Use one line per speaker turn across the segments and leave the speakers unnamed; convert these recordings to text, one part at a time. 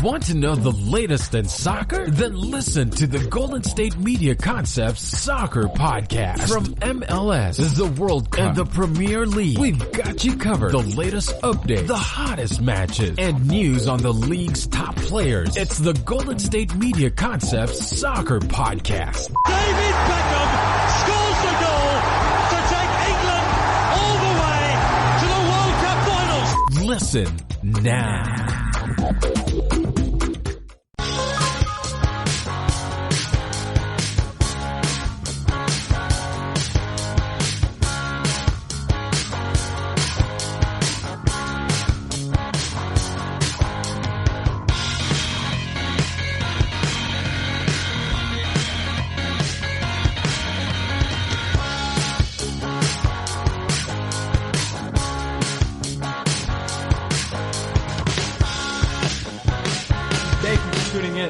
Want to know the latest in soccer? Then listen to the Golden State Media Concepts Soccer Podcast. From MLS, the World Cup, and the Premier League, we've got you covered. The latest updates, the hottest matches, and news on the league's top players. It's the Golden State Media Concepts Soccer Podcast.
David Beckham scores the goal to take England all the way to the World Cup finals.
Listen now.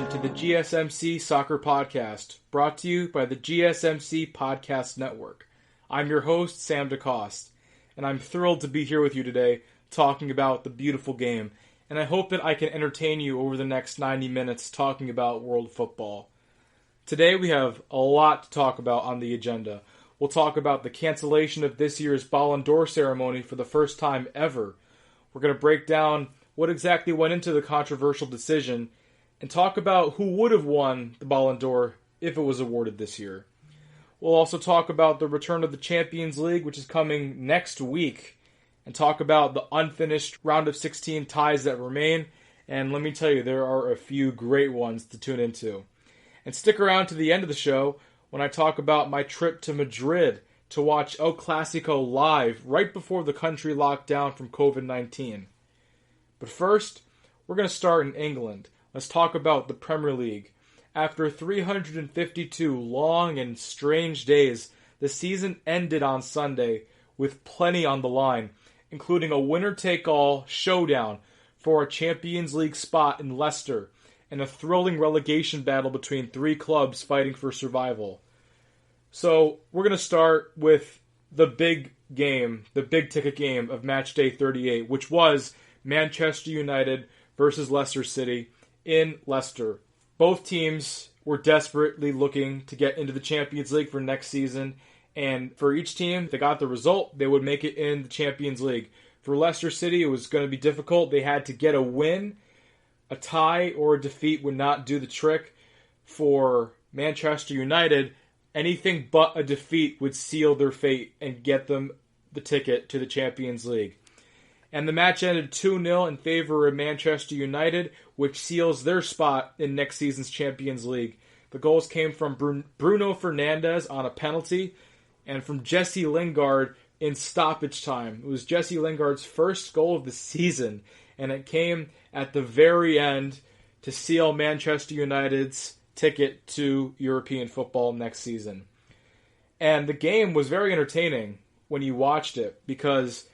To the GSMC Soccer Podcast, brought to you by the GSMC Podcast Network. I'm your host, Sam DeCoste, and I'm thrilled to be here with you today talking about the beautiful game, and I hope that I can entertain you over the next 90 minutes talking about world football. Today we have a lot to talk about on the agenda. We'll talk about the cancellation of this year's Ballon d'Or ceremony for the first time ever. We're going to break down what exactly went into the controversial decision and talk about who would have won the Ballon d'Or if it was awarded this year. We'll also talk about the return of the Champions League, which is coming next week, and talk about the unfinished round of 16 ties that remain. And let me tell you, there are a few great ones to tune into. And stick around to the end of the show when I talk about my trip to Madrid to watch El Clasico live right before the country locked down from COVID-19. But first, we're going to start in England. Let's talk about the Premier League. After 352 long and strange days, the season ended on Sunday with plenty on the line, including a winner-take-all showdown for a Champions League spot in Leicester and a thrilling relegation battle between three clubs fighting for survival. So we're going to start with the big game, the big-ticket game of Match Day 38, which was Manchester United versus Leicester City in Leicester. Both teams were desperately looking to get into the Champions League for next season, and for each team, if they got the result, they would make it in the Champions League. For Leicester City, it was going to be difficult. They had to get a win. A tie or a defeat would not do the trick. For Manchester United, anything but a defeat would seal their fate and get them the ticket to the Champions League. And the match ended 2-0 in favor of Manchester United, which seals their spot in next season's Champions League. The goals came from Bruno Fernandes on a penalty and from Jesse Lingard in stoppage time. It was Jesse Lingard's first goal of the season, and it came at the very end to seal Manchester United's ticket to European football next season. And the game was very entertaining when you watched it, because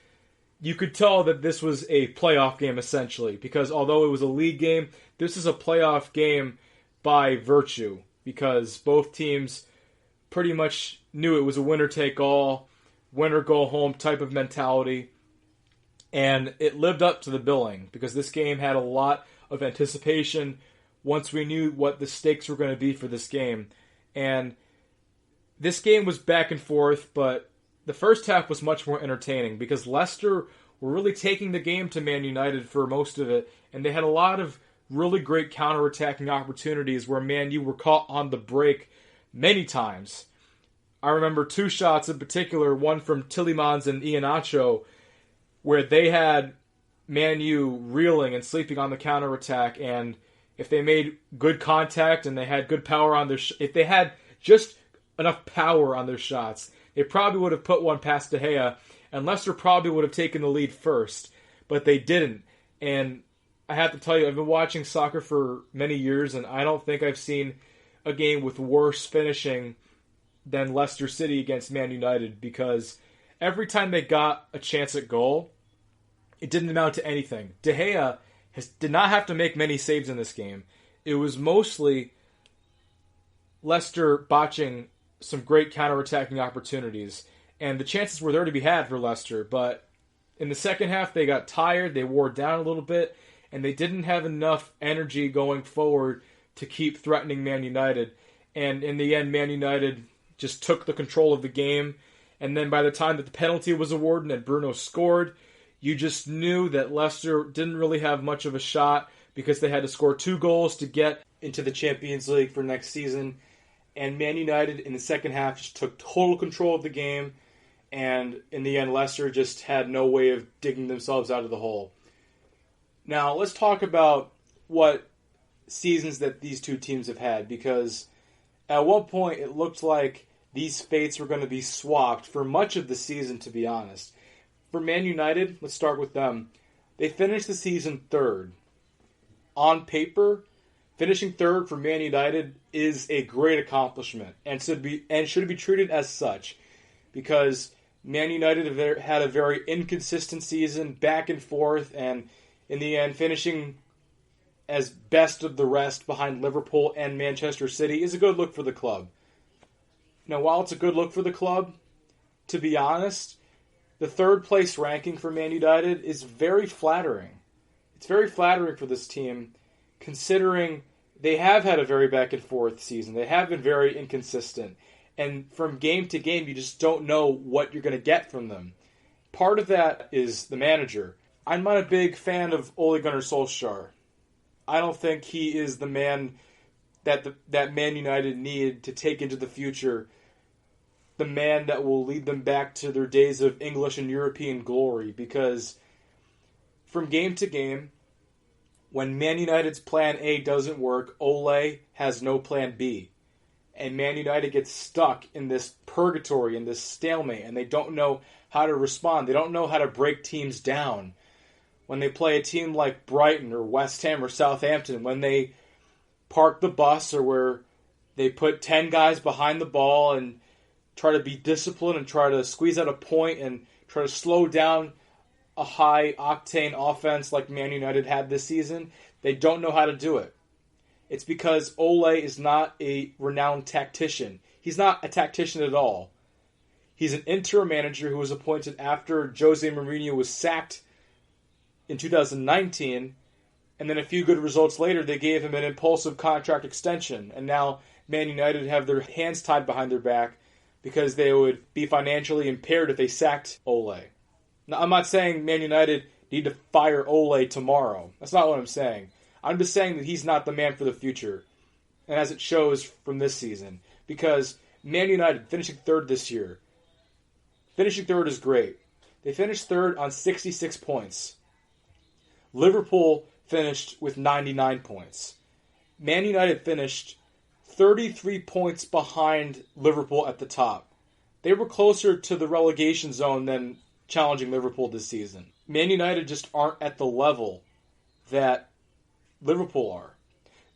you could tell that this was a playoff game, essentially, because although it was a league game, this is a playoff game by virtue, because both teams pretty much knew it was a winner-take-all, winner-go-home type of mentality, and it lived up to the billing, because this game had a lot of anticipation once we knew what the stakes were going to be for this game. And this game was back and forth, but the first half was much more entertaining because Leicester were really taking the game to Man United for most of it, and they had a lot of really great counter-attacking opportunities where Man U were caught on the break many times. I remember two shots in particular, one from Tielemans and Iheanacho, where they had Man U reeling and sleeping on the counter-attack, and if they made good contact and they had good power on their if they had just enough power on their shots, they probably would have put one past De Gea, and Leicester probably would have taken the lead first, but they didn't. And I have to tell you, I've been watching soccer for many years, and I don't think I've seen a game with worse finishing than Leicester City against Man United, because every time they got a chance at goal, it didn't amount to anything. De Gea did not have to make many saves in this game. It was mostly Leicester botching some great counter-attacking opportunities, and the chances were there to be had for Leicester, but in the second half they got tired, they wore down a little bit, and they didn't have enough energy going forward to keep threatening Man United. And in the end, Man United just took the control of the game. And then by the time that the penalty was awarded and Bruno scored, you just knew that Leicester didn't really have much of a shot because they had to score 2 goals to get into the Champions League for next season. And Man United in the second half just took total control of the game. And in the end, Leicester just had no way of digging themselves out of the hole. Now, let's talk about what seasons that these two teams have had, because at one point it looked like these fates were going to be swapped for much of the season, to be honest. For Man United, let's start with them. They finished the season 3rd. On paper, finishing 3rd for Man United is a great accomplishment and should be treated as such, because Man United had a very inconsistent season, back and forth, and in the end, finishing as best of the rest behind Liverpool and Manchester City is a good look for the club. Now, while it's a good look for the club, to be honest, the 3rd place ranking for Man United is very flattering. It's very flattering for this team, considering they have had a very back and forth season. They have been very inconsistent. And from game to game, you just don't know what you're going to get from them. Part of that is the manager. I'm not a big fan of Ole Gunnar Solskjaer. I don't think he is the man that Man United need to take into the future, the man that will lead them back to their days of English and European glory. Because from game to game, when Man United's plan A doesn't work, Ole has no plan B. And Man United gets stuck in this purgatory, in this stalemate, and they don't know how to respond. They don't know how to break teams down. When they play a team like Brighton or West Ham or Southampton, when they park the bus or where they put 10 guys behind the ball and try to be disciplined and try to squeeze out a point and try to slow down a high-octane offense like Man United had this season, they don't know how to do it. It's because Ole is not a renowned tactician. He's not a tactician at all. He's an interim manager who was appointed after Jose Mourinho was sacked in 2019, and then a few good results later, they gave him an impulsive contract extension, and now Man United have their hands tied behind their back because they would be financially impaired if they sacked Ole. Now, I'm not saying Man United need to fire Ole tomorrow. That's not what I'm saying. I'm just saying that he's not the man for the future, and as it shows from this season, because Man United finishing 3rd this year, finishing 3rd is great. They finished 3rd on 66 points. Liverpool finished with 99 points. Man United finished 33 points behind Liverpool at the top. They were closer to the relegation zone than challenging Liverpool this season. Man United just aren't at the level that Liverpool are.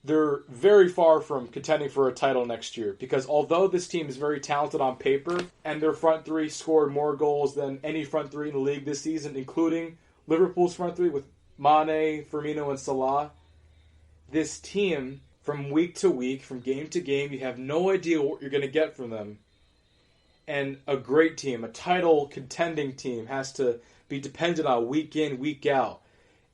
They're very far from contending for a title next year, because although this team is very talented on paper and their front three scored more goals than any front three in the league this season, including Liverpool's front three with Mane, Firmino, and Salah, this team, from week to week, from game to game, you have no idea what you're going to get from them. And a great team, a title contending team, has to be dependent on week in, week out.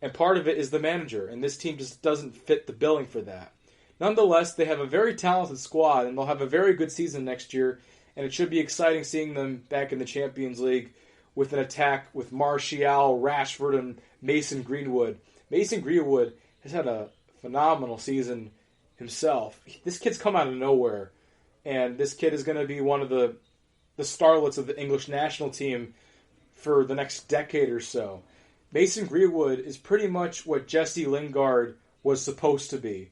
And part of it is the manager, and this team just doesn't fit the billing for that. Nonetheless, they have a very talented squad, and they'll have a very good season next year, and it should be exciting seeing them back in the Champions League with an attack with Martial, Rashford, and Mason Greenwood. Mason Greenwood has had a phenomenal season himself. This kid's come out of nowhere, and this kid is going to be one of the starlets of the English national team for the next decade or so. Mason Greenwood is pretty much what Jesse Lingard was supposed to be.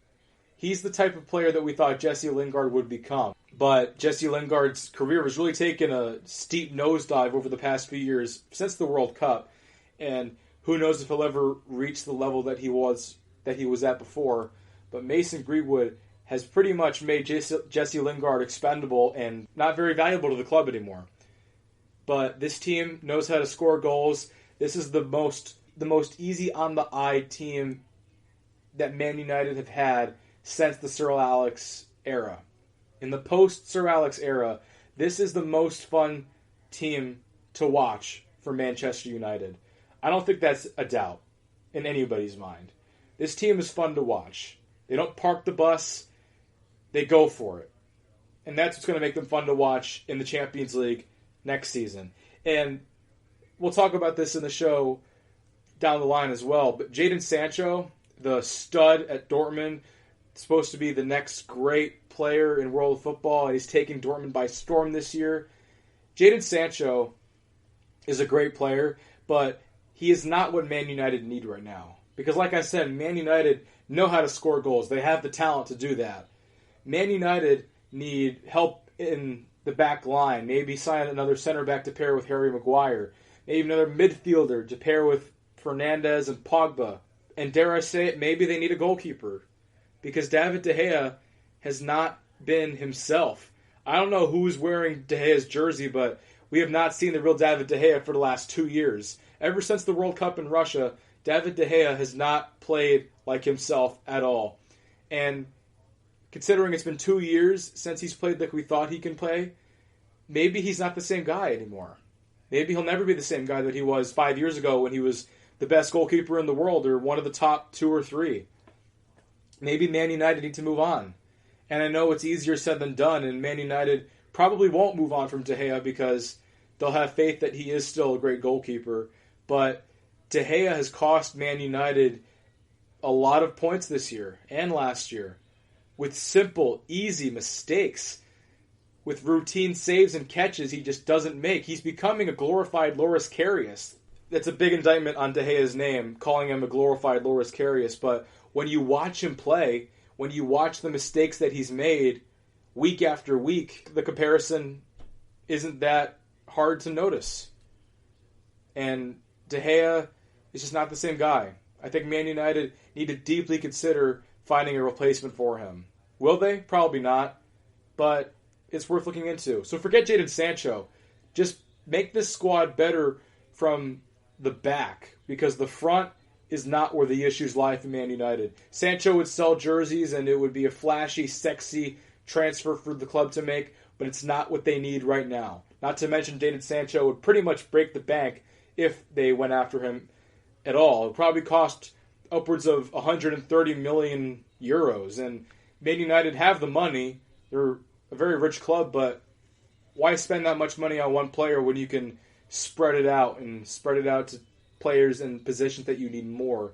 He's the type of player that we thought Jesse Lingard would become. But Jesse Lingard's career has really taken a steep nosedive over the past few years since the World Cup. And who knows if he'll ever reach the level that he was at before. But Mason Greenwood has pretty much made Jesse Lingard expendable and not very valuable to the club anymore. But this team knows how to score goals. This is the most easy on the eye team that Man United have had since the Sir Alex era. In the post-Sir Alex era, this is the most fun team to watch for Manchester United. I don't think that's a doubt in anybody's mind. This team is fun to watch. They don't park the bus. They go for it. And that's what's going to make them fun to watch in the Champions League next season. And we'll talk about this in the show down the line as well. But Jadon Sancho, the stud at Dortmund, supposed to be the next great player in world football, and he's taking Dortmund by storm this year. Jadon Sancho is a great player, but he is not what Man United need right now. Because like I said, Man United know how to score goals. They have the talent to do that. Man United need help in the back line. Maybe sign another center back to pair with Harry Maguire. Maybe another midfielder to pair with Fernandes and Pogba. And dare I say it, maybe they need a goalkeeper. Because David De Gea has not been himself. I don't know who's wearing De Gea's jersey, but we have not seen the real David De Gea for the last 2 years. Ever since the World Cup in Russia, David De Gea has not played like himself at all. And considering it's been 2 years since he's played like we thought he can play, maybe he's not the same guy anymore. Maybe he'll never be the same guy that he was 5 years ago when he was the best goalkeeper in the world or one of the top 2 or 3. Maybe Man United need to move on. And I know it's easier said than done, and Man United probably won't move on from De Gea because they'll have faith that he is still a great goalkeeper. But De Gea has cost Man United a lot of points this year and last year with simple, easy mistakes. With routine saves and catches he just doesn't make. He's becoming a glorified Loris Karius. That's a big indictment on De Gea's name, calling him a glorified Loris Karius. But when you watch him play, when you watch the mistakes that he's made week after week, the comparison isn't that hard to notice. And De Gea is just not the same guy. I think Man United need to deeply consider finding a replacement for him. Will they? Probably not. But it's worth looking into. So forget Jadon Sancho. Just make this squad better from the back, because the front is not where the issues lie for Man United. Sancho would sell jerseys and it would be a flashy, sexy transfer for the club to make, but it's not what they need right now. Not to mention Jadon Sancho would pretty much break the bank if they went after him at all. It would probably cost upwards of 130 million euros, and Man United have the money. They're a very rich club, but why spend that much money on one player when you can spread it out to players in positions that you need more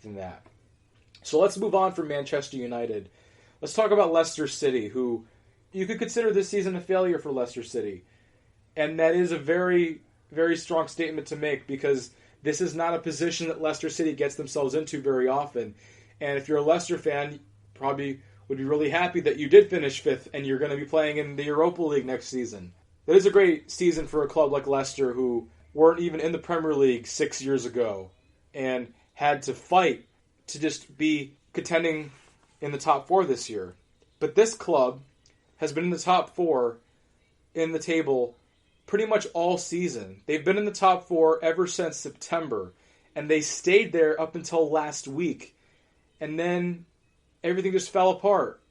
than that? So let's move on from Manchester United. Let's talk about Leicester City, who you could consider this season a failure for Leicester City. And that is a very, very strong statement to make, because this is not a position that Leicester City gets themselves into very often. And if you're a Leicester fan, you probably would be really happy that you did finish fifth and you're going to be playing in the Europa League next season. That is a great season for a club like Leicester, who weren't even in the Premier League 6 years ago and had to fight to just be contending in the top 4 this year. But this club has been in the top 4 in the table pretty much all season. They've been in the top 4 ever since September, and they stayed there up until last week. And then everything just fell apart.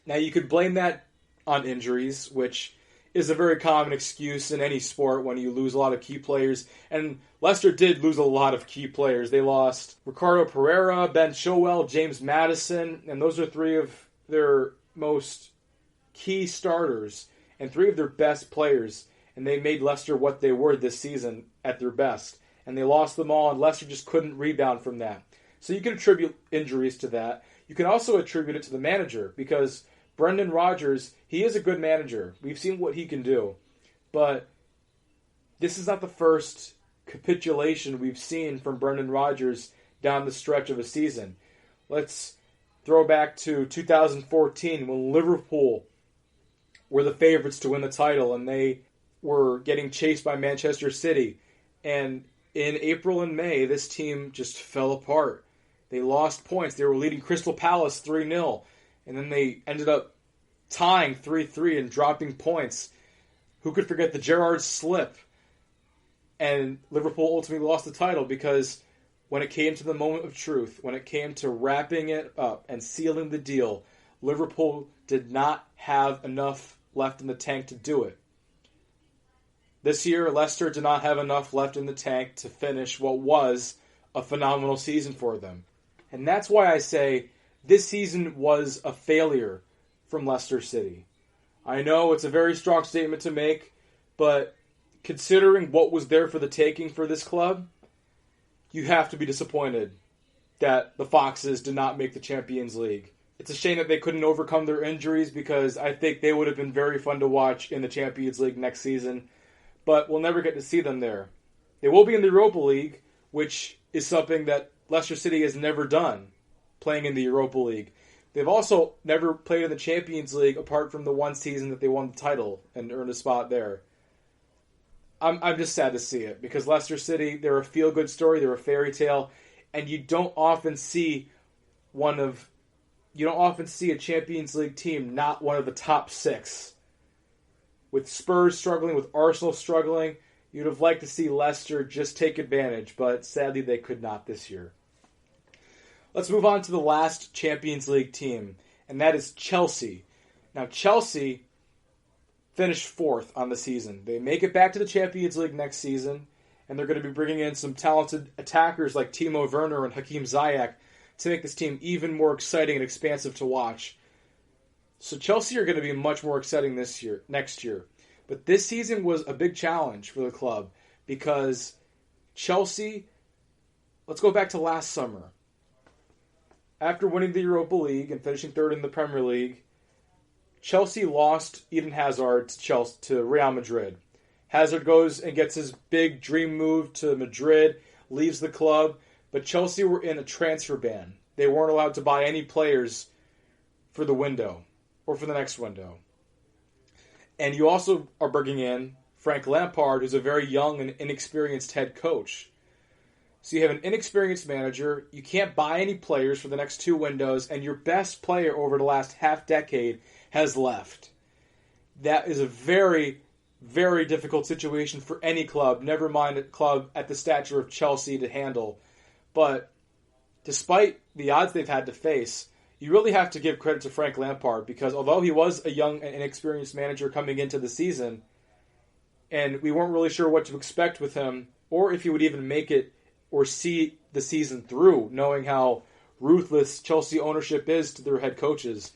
Now, you could blame that on injuries, which is a very common excuse in any sport when you lose a lot of key players. And Leicester did lose a lot of key players. They lost Ricardo Pereira, Ben Chilwell, James Maddison, and those are 3 of their most key starters and 3 of their best players. And they made Leicester what they were this season at their best. And they lost them all, and Leicester just couldn't rebound from that. So you can attribute injuries to that. You can also attribute it to the manager, because Brendan Rodgers, he is a good manager. We've seen what he can do. But this is not the first capitulation we've seen from Brendan Rodgers down the stretch of a season. Let's throw back to 2014 when Liverpool were the favorites to win the title and they were getting chased by Manchester City. And in April and May, this team just fell apart. They lost points. They were leading Crystal Palace 3-0. And then they ended up tying 3-3 and dropping points. Who could forget the Gerrard slip? And Liverpool ultimately lost the title because when it came to the moment of truth, when it came to wrapping it up and sealing the deal, Liverpool did not have enough left in the tank to do it. This year, Leicester did not have enough left in the tank to finish what was a phenomenal season for them. And that's why I say this season was a failure from Leicester City. I know it's a very strong statement to make, but considering what was there for the taking for this club, you have to be disappointed that the Foxes did not make the Champions League. It's a shame that they couldn't overcome their injuries because I think they would have been very fun to watch in the Champions League next season, but we'll never get to see them there. They will be in the Europa League, which is something that Leicester City has never done, playing in the Europa League. They've also never played in the Champions League apart from the one season that they won the title and earned a spot there. I'm just sad to see it because Leicester City, they're a feel-good story, they're a fairy tale, and you don't often see a Champions League team not one of the top 6. With Spurs struggling, with Arsenal struggling, you'd have liked to see Leicester just take advantage, but sadly they could not this year. Let's move on to the last Champions League team, and that is Chelsea. Now, Chelsea finished 4th on the season. They make it back to the Champions League next season, and they're going to be bringing in some talented attackers like Timo Werner and Hakim Ziyech to make this team even more exciting and expansive to watch. So Chelsea are going to be much more exciting next year. But this season was a big challenge for the club because Chelsea, let's go back to last summer. After winning the Europa League and finishing 3rd in the Premier League, Chelsea lost Eden Hazard to Real Madrid. Hazard goes and gets his big dream move to Madrid, leaves the club, but Chelsea were in a transfer ban. They weren't allowed to buy any players for the window or for the next window. And you also are bringing in Frank Lampard, who's a very young and inexperienced head coach. So you have an inexperienced manager, you can't buy any players for the next 2 windows, and your best player over the last half-decade has left. That is a very, very difficult situation for any club, never mind a club at the stature of Chelsea to handle. But despite the odds they've had to face, you really have to give credit to Frank Lampard because although he was a young and inexperienced manager coming into the season, and we weren't really sure what to expect with him, or if he would even make it or see the season through, knowing how ruthless Chelsea ownership is to their head coaches.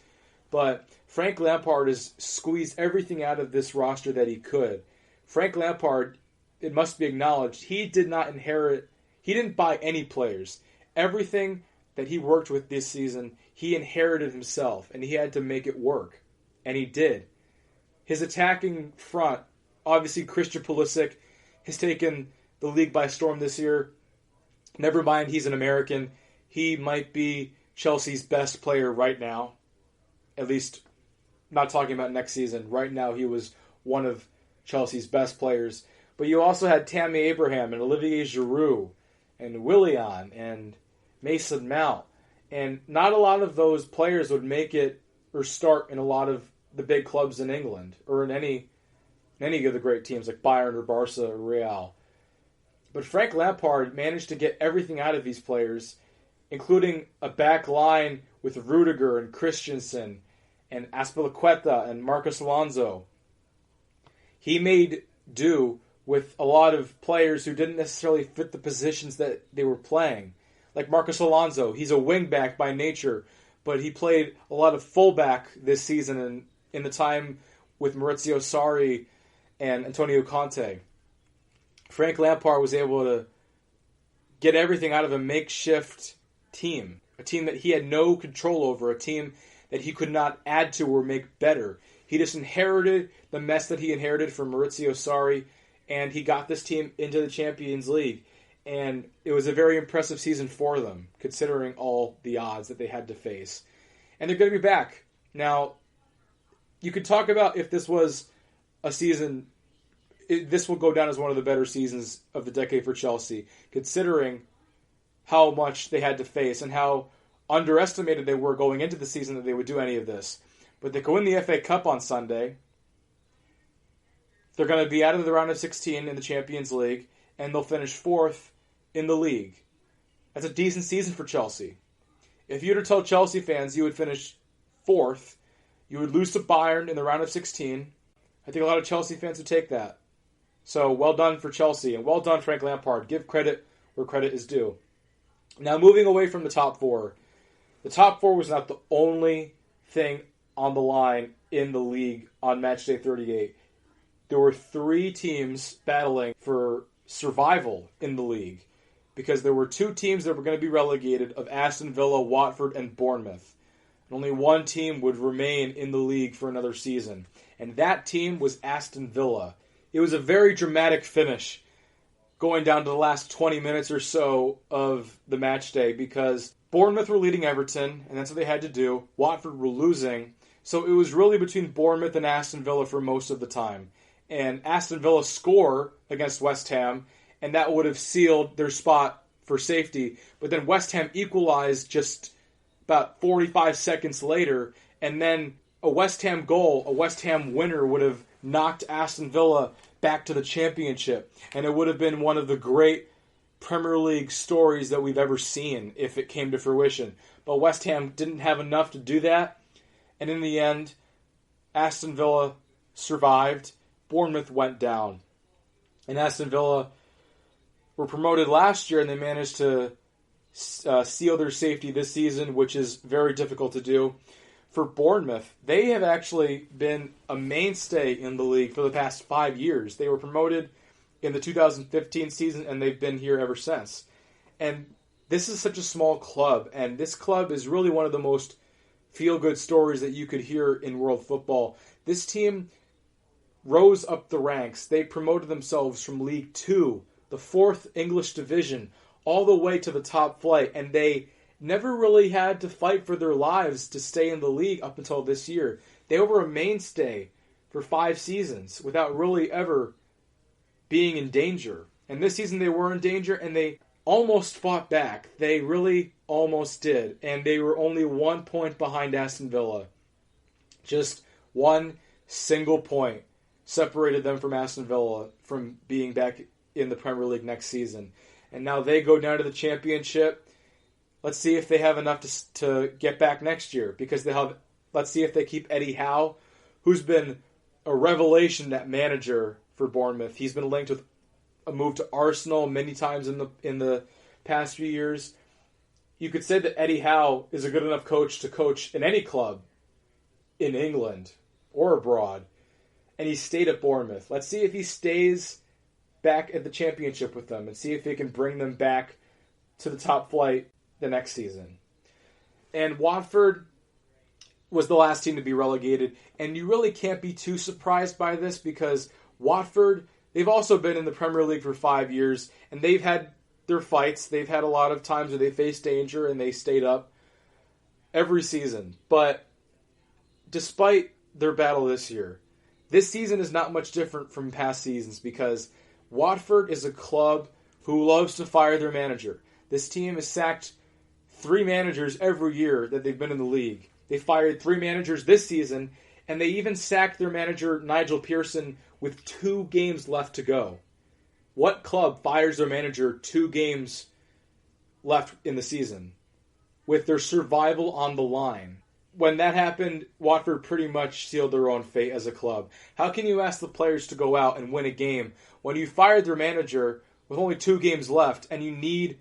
But Frank Lampard has squeezed everything out of this roster that he could. Frank Lampard, it must be acknowledged, he didn't buy any players. Everything that he worked with this season, he inherited himself, and he had to make it work. And he did. His attacking front, obviously Christian Pulisic, has taken the league by storm this year. Never mind, he's an American. He might be Chelsea's best player right now. At least, not talking about next season. Right now, he was one of Chelsea's best players. But you also had Tammy Abraham and Olivier Giroud and Willian and Mason Mount. And not a lot of those players would make it or start in a lot of the big clubs in England or in any of the great teams like Bayern or Barca or Real. But Frank Lampard managed to get everything out of these players, including a back line with Rudiger and Christensen and Azpilicueta and Marcos Alonso. He made do with a lot of players who didn't necessarily fit the positions that they were playing. Like Marcos Alonso, he's a wingback by nature, but he played a lot of fullback this season and in the time with Maurizio Sarri and Antonio Conte. Frank Lampard was able to get everything out of a makeshift team, a team that he had no control over, a team that he could not add to or make better. He just inherited the mess that he inherited from Maurizio Sarri, and he got this team into the Champions League. And it was a very impressive season for them, considering all the odds that they had to face. And they're going to be back. Now, you could talk about if this was a season, this will go down as one of the better seasons of the decade for Chelsea, considering how much they had to face and how underestimated they were going into the season that they would do any of this. But they go win the FA Cup on Sunday. They're going to be out of the round of 16 in the Champions League, and they'll finish 4th in the league. That's a decent season for Chelsea. If you were to tell Chelsea fans you would finish 4th, you would lose to Bayern in the round of 16, I think a lot of Chelsea fans would take that. So well done for Chelsea, and well done Frank Lampard. Give credit where credit is due. Now, moving away from the top four was not the only thing on the line in the league on match day 38. There were 3 teams battling for survival in the league because there were 2 teams that were going to be relegated of Aston Villa, Watford, and Bournemouth. And only one team would remain in the league for another season, and that team was Aston Villa. It was a very dramatic finish going down to the last 20 minutes or so of the match day because Bournemouth were leading Everton, and that's what they had to do. Watford were losing, so it was really between Bournemouth and Aston Villa for most of the time. And Aston Villa score against West Ham, and that would have sealed their spot for safety. But then West Ham equalized just about 45 seconds later, and then a West Ham goal, a West Ham winner, would have knocked Aston Villa back to the championship. And it would have been one of the great Premier League stories that we've ever seen if it came to fruition. But West Ham didn't have enough to do that. And in the end, Aston Villa survived. Bournemouth went down. And Aston Villa were promoted last year, and they managed to seal their safety this season, which is very difficult to do. For Bournemouth, they have actually been a mainstay in the league for the past 5 years. They were promoted in the 2015 season, and they've been here ever since. And this is such a small club, and this club is really one of the most feel-good stories that you could hear in world football. This team rose up the ranks. They promoted themselves from League 2, the 4th English division, all the way to the top flight, and they never really had to fight for their lives to stay in the league up until this year. They were a mainstay for 5 seasons without really ever being in danger. And this season they were in danger, and they almost fought back. They really almost did. And they were only 1 point behind Aston Villa. Just one single point separated them from Aston Villa from being back in the Premier League next season. And now they go down to the Championship. Let's see if they have enough to get back next year. Because let's see if they keep Eddie Howe, who's been a revelation at manager for Bournemouth. He's been linked with a move to Arsenal many times in the past few years. You could say that Eddie Howe is a good enough coach to coach in any club in England or abroad. And he stayed at Bournemouth. Let's see if he stays back at the Championship with them and see if he can bring them back to the top flight the next season. And Watford was the last team to be relegated, and you really can't be too surprised by this because Watford, they've also been in the Premier League for 5 years, and they've had their fights. They've had a lot of times where they faced danger and they stayed up every season. But despite their battle this year, this season is not much different from past seasons because Watford is a club who loves to fire their manager. This team has sacked 3 managers every year that they've been in the league. They fired 3 managers this season, and they even sacked their manager, Nigel Pearson, with 2 games left to go. What club fires their manager 2 games left in the season with their survival on the line? When that happened, Watford pretty much sealed their own fate as a club. How can you ask the players to go out and win a game when you fired their manager with only 2 games left and you need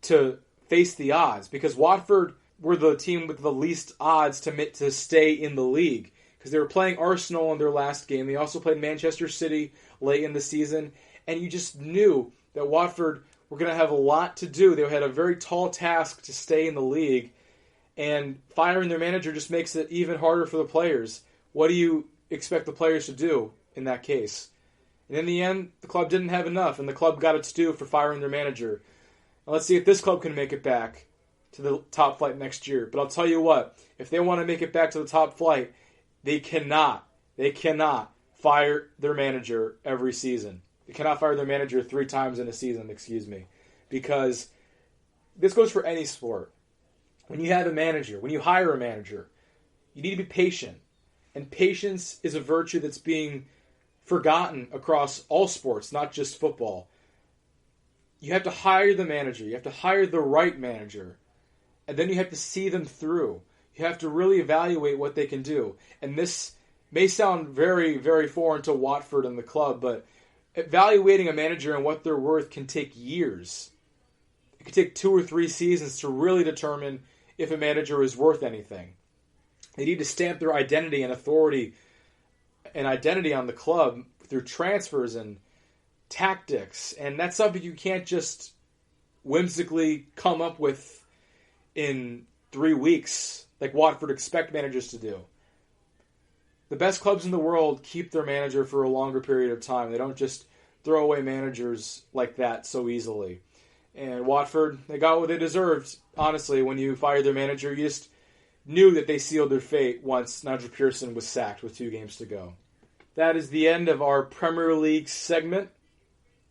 to face the odds? Because Watford were the team with the least odds to stay in the league because they were playing Arsenal in their last game. They also played Manchester City late in the season, and you just knew that Watford were going to have a lot to do. They had a very tall task to stay in the league, and firing their manager just makes it even harder for the players. What do you expect the players to do in that case? And in the end, the club didn't have enough, and the club got its due for firing their manager. Now let's see if this club can make it back to the top flight next year. But I'll tell you what, if they want to make it back to the top flight, they cannot fire their manager every season. They cannot fire their manager 3 times in a season, because this goes for any sport. When you have a manager, when you hire a manager, you need to be patient. And patience is a virtue that's being forgotten across all sports, not just football. You have to hire the manager. You have to hire the right manager. And then you have to see them through. You have to really evaluate what they can do. And this may sound very, very foreign to Watford and the club, but evaluating a manager and what they're worth can take years. It could take 2 or 3 seasons to really determine if a manager is worth anything. They need to stamp their identity and authority and identity on the club through transfers and tactics. And that's something you can't just whimsically come up with in 3 weeks like Watford expect managers to do. The best clubs in the world keep their manager for a longer period of time. They don't just throw away managers like that so easily. And Watford, they got what they deserved. Honestly, when you fired their manager, you just knew that they sealed their fate once Nigel Pearson was sacked with 2 games to go. That is the end of our Premier League segment.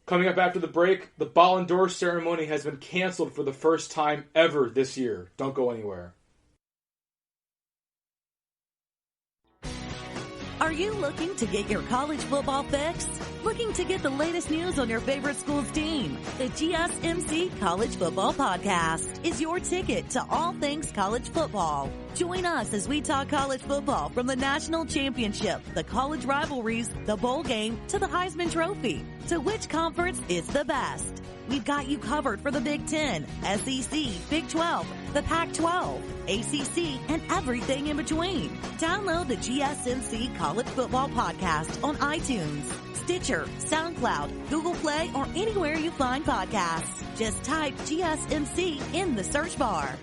Coming up after the break, the Ballon d'Or ceremony has been canceled for the first time ever this year. Don't go anywhere.
Are you looking to get your college football fix? Looking to get the latest news on your favorite school's team? The GSMC College Football Podcast is your ticket to all things college football. Join us as we talk college football from the national championship, the college rivalries, the bowl game, to the Heisman Trophy. To which conference is the best? We've got you covered for the Big Ten, SEC, Big 12, the Pac-12, ACC, and everything in between. Download the GSMC College Football Podcast on iTunes, Stitcher, SoundCloud, Google Play, or anywhere you find podcasts. Just type GSMC in the search bar.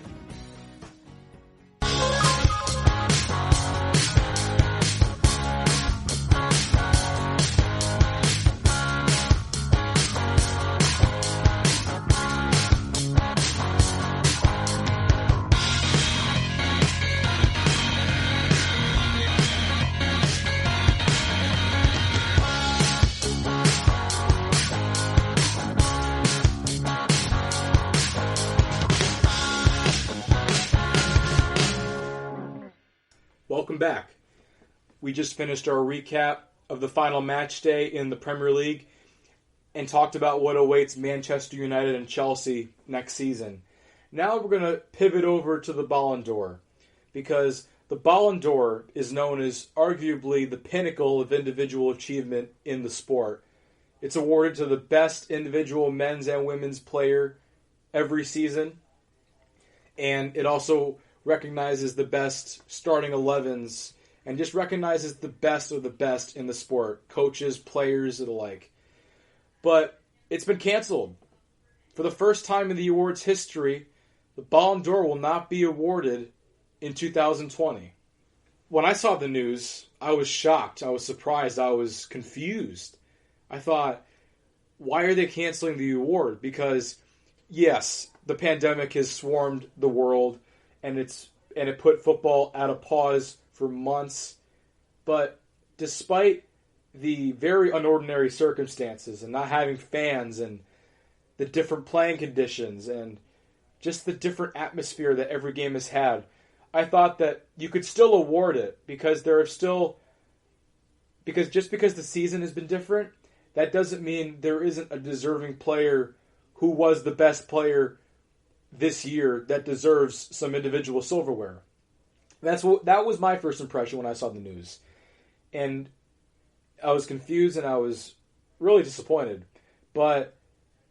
Welcome back. We just finished our recap of the final match day in the Premier League and talked about what awaits Manchester United and Chelsea next season. Now we're going to pivot over to the Ballon d'Or, because the Ballon d'Or is known as arguably the pinnacle of individual achievement in the sport. It's awarded to the best individual men's and women's player every season, and it also recognizes the best starting 11s and just recognizes the best of the best in the sport, coaches, players, and the like. But it's been canceled. For the first time in the awards history, the Ballon d'Or will not be awarded in 2020. When I saw the news, I was shocked, I was surprised, I was confused. I thought, why are they canceling the award? Because, yes, the pandemic has swarmed the world, and it put football at a pause for months. But despite the very unordinary circumstances and not having fans and the different playing conditions and just the different atmosphere that every game has had, I thought that you could still award it because just because the season has been different, that doesn't mean there isn't a deserving player who was the best player this year that deserves some individual silverware. That was my first impression when I saw the news. And I was confused and I was really disappointed. But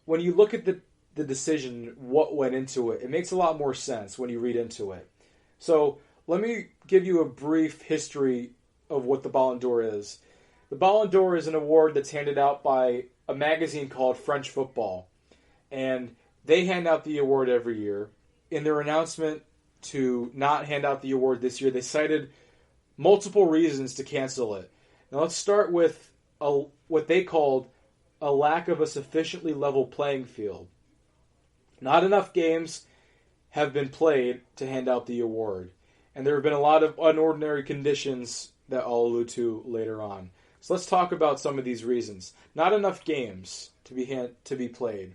when you look at the decision, what went into it, it makes a lot more sense when you read into it. So let me give you a brief history of what the Ballon d'Or is. The Ballon d'Or is an award that's handed out by a magazine called French Football. And they hand out the award every year. In their announcement to not hand out the award this year, they cited multiple reasons to cancel it. Now let's start with what they called a lack of a sufficiently level playing field. Not enough games have been played to hand out the award. And there have been a lot of unordinary conditions that I'll allude to later on. So let's talk about some of these reasons. Not enough games to be played.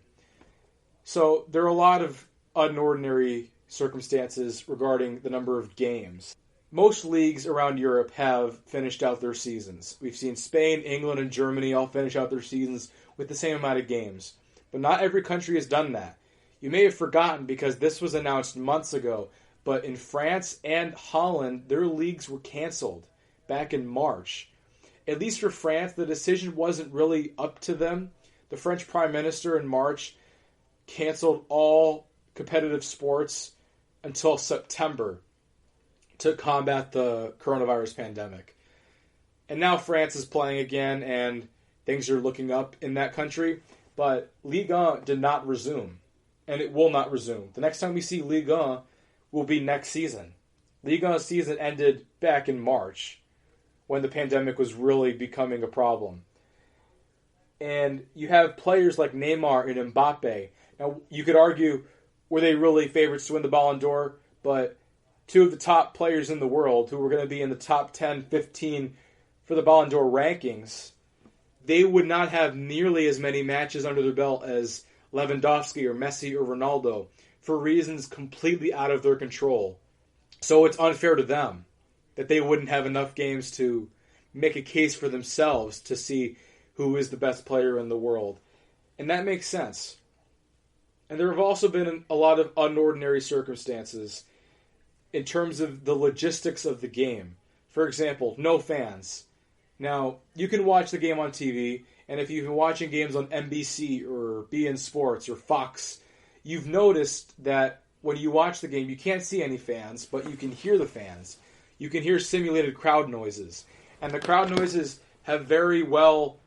So there are a lot of unordinary circumstances regarding the number of games. Most leagues around Europe have finished out their seasons. We've seen Spain, England, and Germany all finish out their seasons with the same amount of games. But not every country has done that. You may have forgotten because this was announced months ago, but in France and Holland, their leagues were canceled back in March. At least for France, the decision wasn't really up to them. The French Prime Minister in March canceled all competitive sports until September to combat the coronavirus pandemic. And now France is playing again, and things are looking up in that country. But Ligue 1 did not resume, and it will not resume. The next time we see Ligue 1 will be next season. Ligue 1 season ended back in March, when the pandemic was really becoming a problem. And you have players like Neymar and Mbappe. Now, you could argue, were they really favorites to win the Ballon d'Or? But two of the top players in the world, who were going to be in the top 10, 15 for the Ballon d'Or rankings, they would not have nearly as many matches under their belt as Lewandowski or Messi or Ronaldo, for reasons completely out of their control. So it's unfair to them that they wouldn't have enough games to make a case for themselves to see who is the best player in the world. And that makes sense. And there have also been a lot of unordinary circumstances in terms of the logistics of the game. For example, no fans. Now, you can watch the game on TV, and if you've been watching games on NBC or beIN Sports or Fox, you've noticed that when you watch the game, you can't see any fans, but you can hear the fans. You can hear simulated crowd noises. And the crowd noises have very well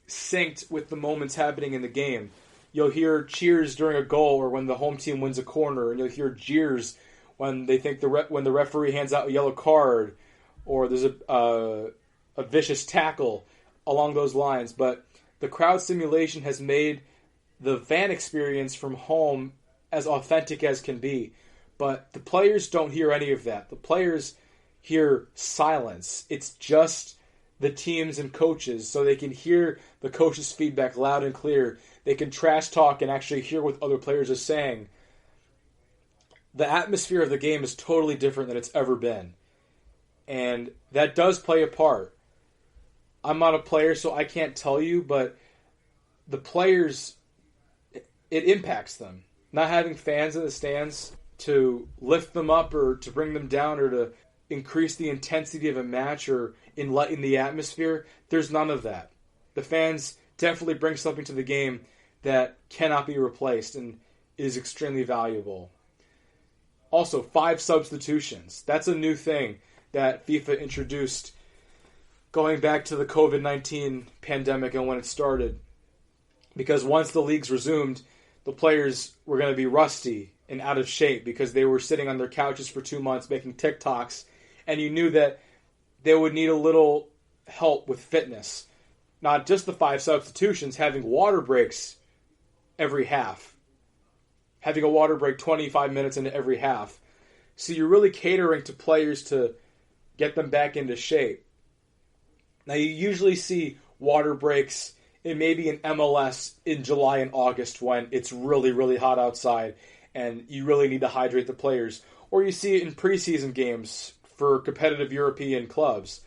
synced with the moments happening in the game. You'll hear cheers during a goal or when the home team wins a corner, and you'll hear jeers when they think when the referee hands out a yellow card, or there's a vicious tackle along those lines. But the crowd simulation has made the fan experience from home as authentic as can be. But the players don't hear any of that. The players hear silence. It's just the teams and coaches, so they can hear the coaches' feedback loud and clear. They can trash talk and actually hear what other players are saying. The atmosphere of the game is totally different than it's ever been. And that does play a part. I'm not a player, so I can't tell you, but the players, it impacts them. Not having fans in the stands to lift them up or to bring them down or to increase the intensity of a match or enlighten the atmosphere, there's none of that. The fans definitely bring something to the game that cannot be replaced and is extremely valuable. Also, 5 substitutions. That's a new thing that FIFA introduced going back to the COVID-19 pandemic and when it started. Because once the leagues resumed, the players were going to be rusty and out of shape because they were sitting on their couches for 2 months making TikToks, and you knew that they would need a little help with fitness. Not just the 5 substitutions, having water breaks every half. Having a water break 25 minutes into every half. So you're really catering to players to get them back into shape. Now you usually see water breaks in maybe an MLS in July and August when it's really, really hot outside and you really need to hydrate the players. Or you see it in preseason games for competitive European clubs.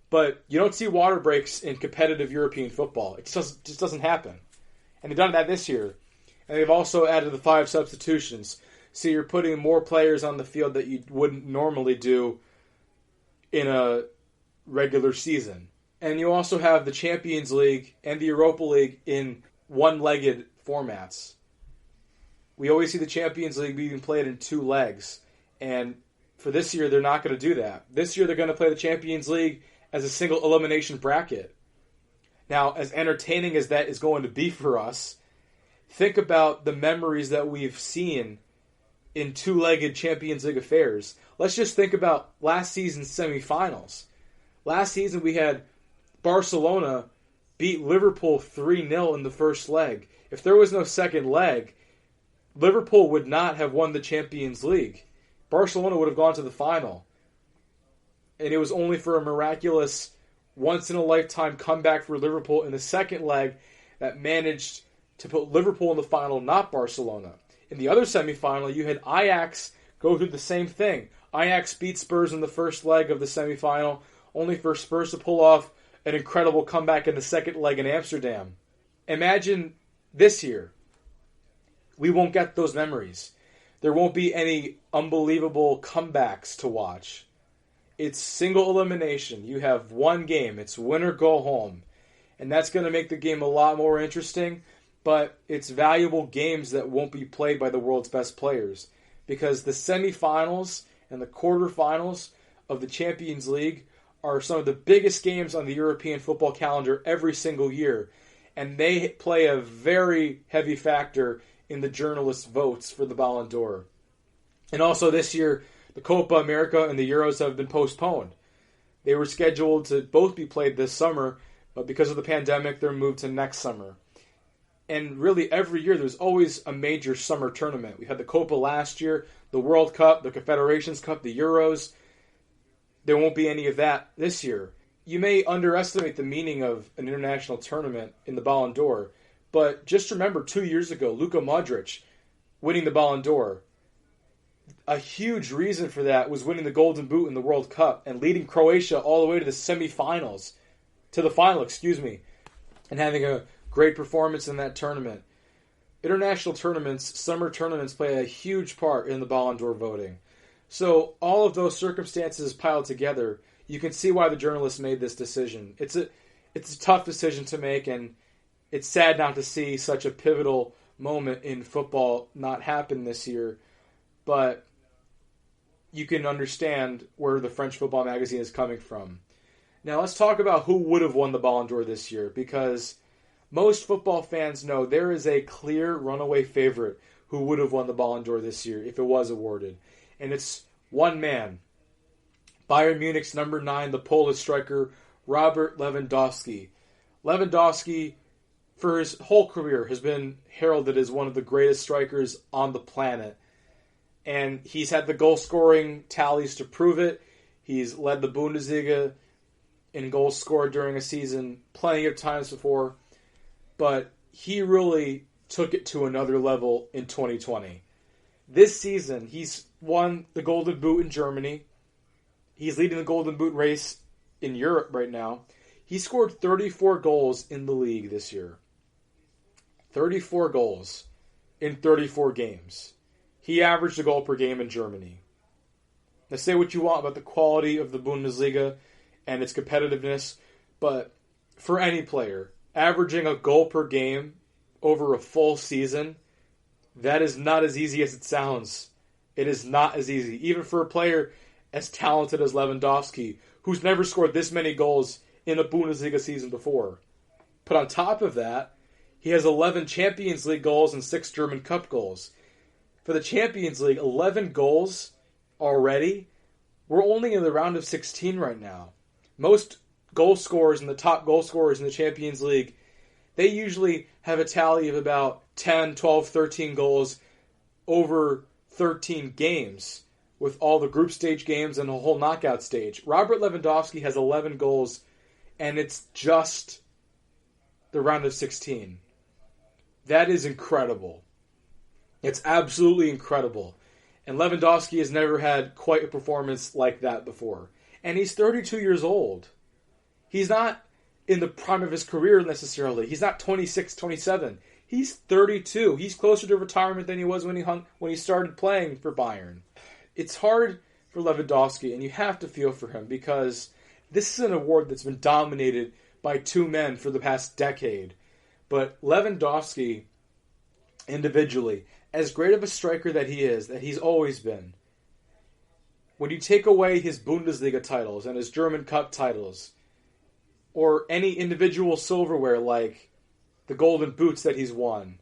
But you don't see water breaks in competitive European football. It just doesn't happen. And they've done that this year. And they've also added the 5 substitutions. So you're putting more players on the field that you wouldn't normally do in a regular season. And you also have the Champions League and the Europa League in one-legged formats. We always see the Champions League being played in 2 legs. And for this year, they're not going to do that. This year, they're going to play the Champions League as a single elimination bracket. Now, as entertaining as that is going to be for us, think about the memories that we've seen in 2-legged Champions League affairs. Let's just think about last season's semifinals. Last season, we had Barcelona beat Liverpool 3-0 in the first leg. If there was no second leg, Liverpool would not have won the Champions League. Barcelona would have gone to the final. And it was only for a miraculous, once-in-a-lifetime comeback for Liverpool in the second leg that managed to put Liverpool in the final, not Barcelona. In the other semifinal, you had Ajax go through the same thing. Ajax beat Spurs in the first leg of the semifinal, only for Spurs to pull off an incredible comeback in the second leg in Amsterdam. Imagine this year. We won't get those memories. There won't be any unbelievable comebacks to watch. It's single elimination. You have one game. It's win or go home. And that's going to make the game a lot more interesting. but it's valuable games that won't be played by the world's best players, because the semifinals and the quarterfinals of the Champions League are some of the biggest games on the European football calendar every single year, and they play a very heavy factor in the journalists' votes for the Ballon d'Or. And also this year, the Copa America and the Euros have been postponed. They were scheduled to both be played this summer, but because of the pandemic, they're moved to next summer. And really, every year, there's always a major summer tournament. We had the Copa last year, the World Cup, the Confederations Cup, the Euros. There won't be any of that this year. You may underestimate the meaning of an international tournament in the Ballon d'Or, but just remember 2 years ago, Luka Modric winning the Ballon d'Or. A huge reason for that was winning the Golden Boot in the World Cup and leading Croatia all the way to the semifinals, to the final, and having a great performance in that tournament. International tournaments, summer tournaments, play a huge part in the Ballon d'Or voting. So all of those circumstances piled together, you can see why the journalists made this decision. It's a tough decision to make, and it's sad not to see such a pivotal moment in football not happen this year. But you can understand where the French football magazine is coming from. Now let's talk about who would have won the Ballon d'Or this year, because most football fans know there is a clear runaway favorite who would have won the Ballon d'Or this year if it was awarded. And it's one man, Bayern Munich's number 9, the Polish striker, Robert Lewandowski. Lewandowski, for his whole career, has been heralded as one of the greatest strikers on the planet. And he's had the goal-scoring tallies to prove it. He's led the Bundesliga in goals scored during a season plenty of times before. But he really took it to another level in 2020. This season, he's won the Golden Boot in Germany. He's leading the Golden Boot race in Europe right now. He scored 34 goals in the league this year. 34 goals in 34 games. He averaged a goal per game in Germany. Now say what you want about the quality of the Bundesliga and its competitiveness, but for any player, averaging a goal per game over a full season, that is not as easy as it sounds. It is not as easy. Even for a player as talented as Lewandowski, who's never scored this many goals in a Bundesliga season before. But on top of that, he has 11 Champions League goals and 6 German Cup goals. For the Champions League, 11 goals already. We're only in the round of 16 right now. Most goal scorers and the top goal scorers in the Champions League, they usually have a tally of about 10, 12, 13 goals over 13 games, with all the group stage games and the whole knockout stage. Robert Lewandowski has 11 goals, and it's just the round of 16. That is incredible. It's absolutely incredible. And Lewandowski has never had quite a performance like that before. And he's 32 years old. He's not in the prime of his career necessarily. He's not 26, 27. He's 32. He's closer to retirement than he was when he started playing for Bayern. It's hard for Lewandowski, and you have to feel for him, because this is an award that's been dominated by two men for the past decade. But Lewandowski, individually, as great of a striker that he's always been, when you take away his Bundesliga titles and his German Cup titles, or any individual silverware like the Golden Boots that he's won,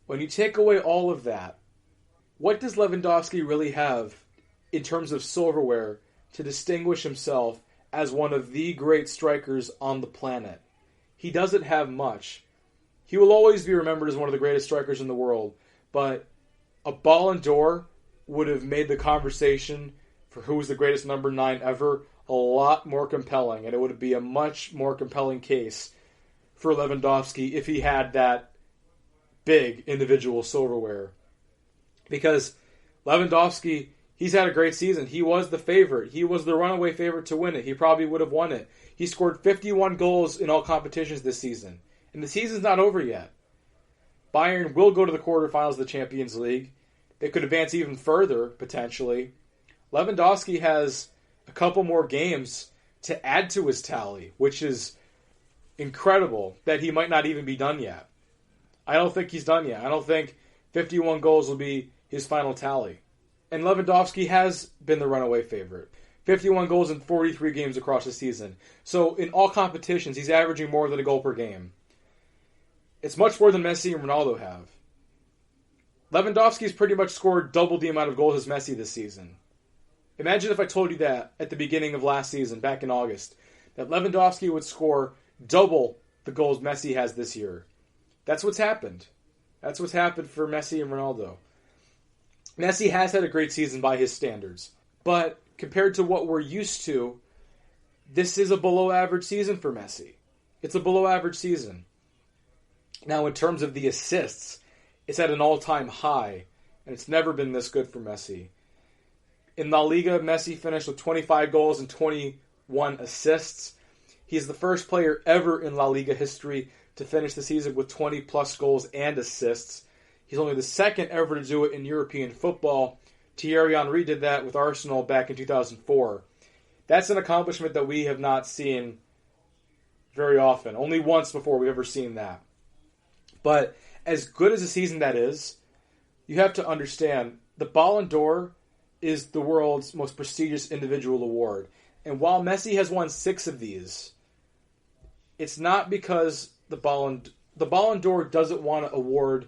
when you take away all of that, what does Lewandowski really have in terms of silverware to distinguish himself as one of the great strikers on the planet? He doesn't have much. He will always be remembered as one of the greatest strikers in the world, but a Ballon d'Or would have made the conversation for who was the greatest number 9 ever a lot more compelling, and it would be a much more compelling case for Lewandowski if he had that big individual silverware. Because Lewandowski, he's had a great season. He was the favorite. He was the runaway favorite to win it. He probably would have won it. He scored 51 goals in all competitions this season. And the season's not over yet. Bayern will go to the quarterfinals of the Champions League. They could advance even further, potentially. Lewandowski has a couple more games to add to his tally, which is incredible that he might not even be done yet. I don't think he's done yet. I don't think 51 goals will be his final tally. And Lewandowski has been the runaway favorite. 51 goals in 43 games across the season. So in all competitions, he's averaging more than a goal per game. It's much more than Messi and Ronaldo have. Lewandowski's pretty much scored double the amount of goals as Messi this season. Imagine if I told you that at the beginning of last season, back in August, that Lewandowski would score double the goals Messi has this year. That's what's happened. That's what's happened for Messi and Ronaldo. Messi has had a great season by his standards, but compared to what we're used to, this is a below-average season for Messi. It's a below-average season. Now, in terms of the assists, it's at an all-time high, and it's never been this good for Messi. In La Liga, Messi finished with 25 goals and 21 assists. He's the first player ever in La Liga history to finish the season with 20-plus goals and assists. He's only the second ever to do it in European football. Thierry Henry did that with Arsenal back in 2004. That's an accomplishment that we have not seen very often. Only once before we've ever seen that. But as good as a season that is, you have to understand the Ballon d'Or is the world's most prestigious individual award. And while Messi has won 6 of these, it's not because the Ballon d'Or doesn't want to award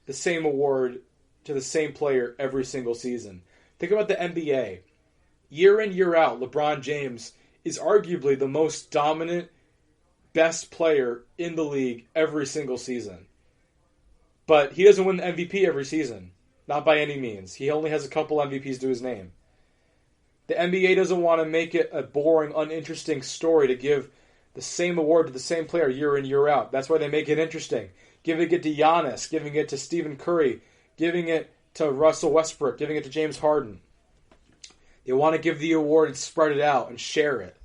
the same award to the same player every single season. Think about the NBA. Year in, year out, LeBron James is arguably the most dominant, best player in the league every single season. But he doesn't win the MVP every season. Not by any means. He only has a couple MVPs to his name. The NBA doesn't want to make it a boring, uninteresting story to give the same award to the same player year in, year out. That's why they make it interesting. Giving it to Giannis, giving it to Stephen Curry, giving it to Russell Westbrook, giving it to James Harden. They want to give the award and spread it out and share it.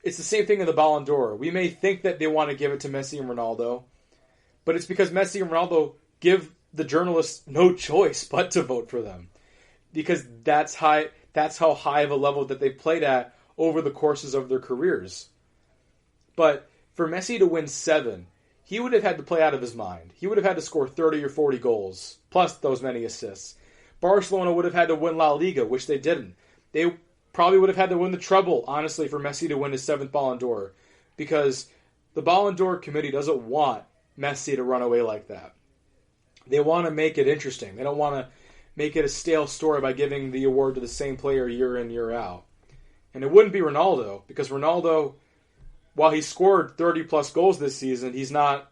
It's the same thing in the Ballon d'Or. We may think that they want to give it to Messi and Ronaldo, but it's because Messi and Ronaldo give the journalists no choice but to vote for them. Because that's how high of a level that they've played at over the courses of their careers. But for Messi to win 7, he would have had to play out of his mind. He would have had to score 30 or 40 goals, plus those many assists. Barcelona would have had to win La Liga, which they didn't. They probably would have had to win the treble, honestly, for Messi to win his 7th Ballon d'Or. Because the Ballon d'Or committee doesn't want Messi to run away like that. They want to make it interesting. They don't want to make it a stale story by giving the award to the same player year in, year out. And it wouldn't be Ronaldo, because Ronaldo, while he scored 30-plus goals this season, he's not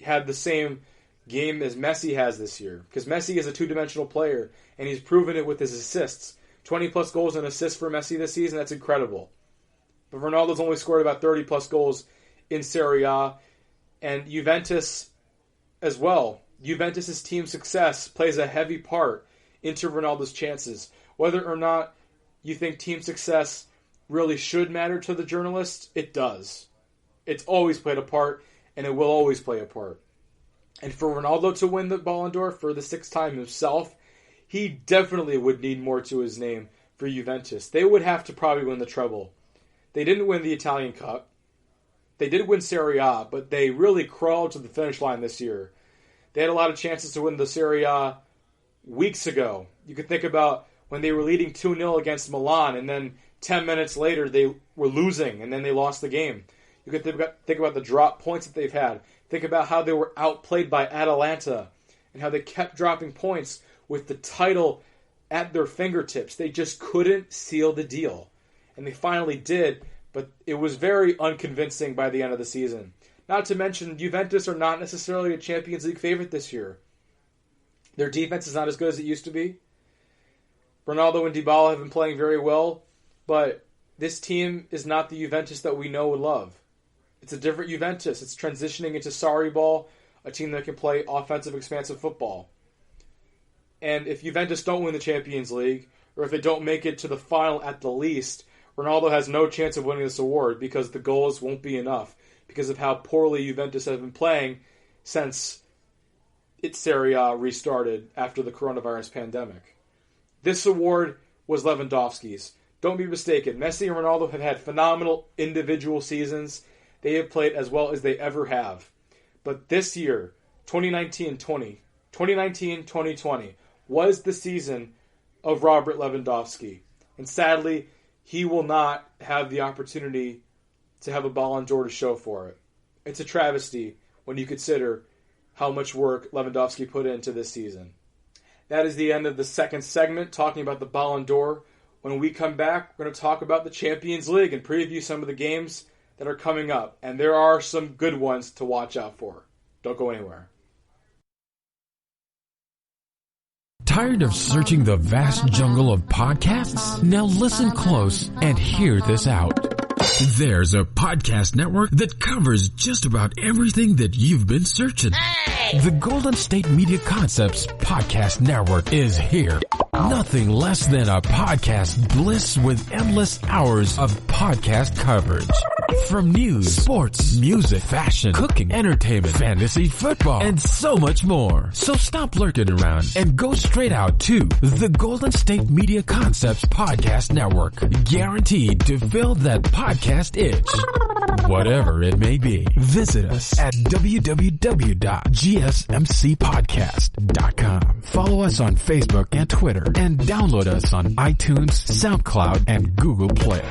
had the same game as Messi has this year. Because Messi is a two-dimensional player, and he's proven it with his assists. 20-plus goals and assists for Messi this season, that's incredible. But Ronaldo's only scored about 30-plus goals in Serie A, and Juventus as well. Juventus' team success plays a heavy part into Ronaldo's chances. Whether or not you think team success really should matter to the journalists, it does. It's always played a part, and it will always play a part. And for Ronaldo to win the Ballon d'Or for the 6th time himself, he definitely would need more to his name for Juventus. They would have to probably win the treble. They didn't win the Italian Cup. They did win Serie A, but they really crawled to the finish line this year. They had a lot of chances to win the Serie A weeks ago. You could think about when they were leading 2-0 against Milan, and then 10 minutes later they were losing, and then they lost the game. You could think about the drop points that they've had. Think about how they were outplayed by Atalanta, and how they kept dropping points with the title at their fingertips. They just couldn't seal the deal. And they finally did, but it was very unconvincing by the end of the season. Not to mention, Juventus are not necessarily a Champions League favorite this year. Their defense is not as good as it used to be. Ronaldo and Dybala have been playing very well, but this team is not the Juventus that we know and love. It's a different Juventus. It's transitioning into Sarri ball, a team that can play offensive, expansive football. And if Juventus don't win the Champions League, or if they don't make it to the final at the least, Ronaldo has no chance of winning this award because the goals won't be enough, because of how poorly Juventus have been playing since its Serie A restarted after the coronavirus pandemic. This award was Lewandowski's. Don't be mistaken. Messi and Ronaldo have had phenomenal individual seasons. They have played as well as they ever have. But this year, 2019-2020 was the season of Robert Lewandowski. And sadly, he will not have the opportunity to have a Ballon d'Or to show for it. It's a travesty when you consider how much work Lewandowski put into this season. That is the end of the second segment, talking about the Ballon d'Or. When we come back, we're going to talk about the Champions League and preview some of the games that are coming up. And there are some good ones to watch out for. Don't go anywhere.
Tired of searching the vast jungle of podcasts? Now listen close and hear this out. There's a podcast network that covers just about everything that you've been searching. Hey! The Golden State Media Concepts Podcast Network is here. Nothing less than a podcast bliss with endless hours of podcast coverage. From news, sports, music, fashion, cooking, entertainment, fantasy, football, and so much more. So stop lurking around and go straight out to the Golden State Media Concepts Podcast Network. Guaranteed to fill that podcast itch. Whatever it may be. Visit us at www.gsmcpodcast.com. Follow us on Facebook and Twitter, and download us on iTunes, SoundCloud, and Google Play.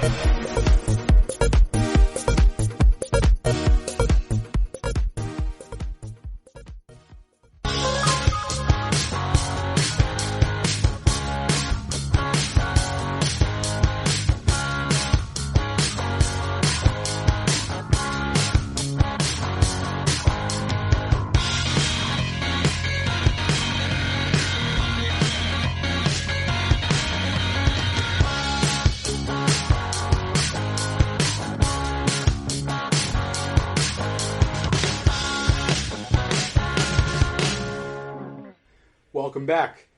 Welcome back.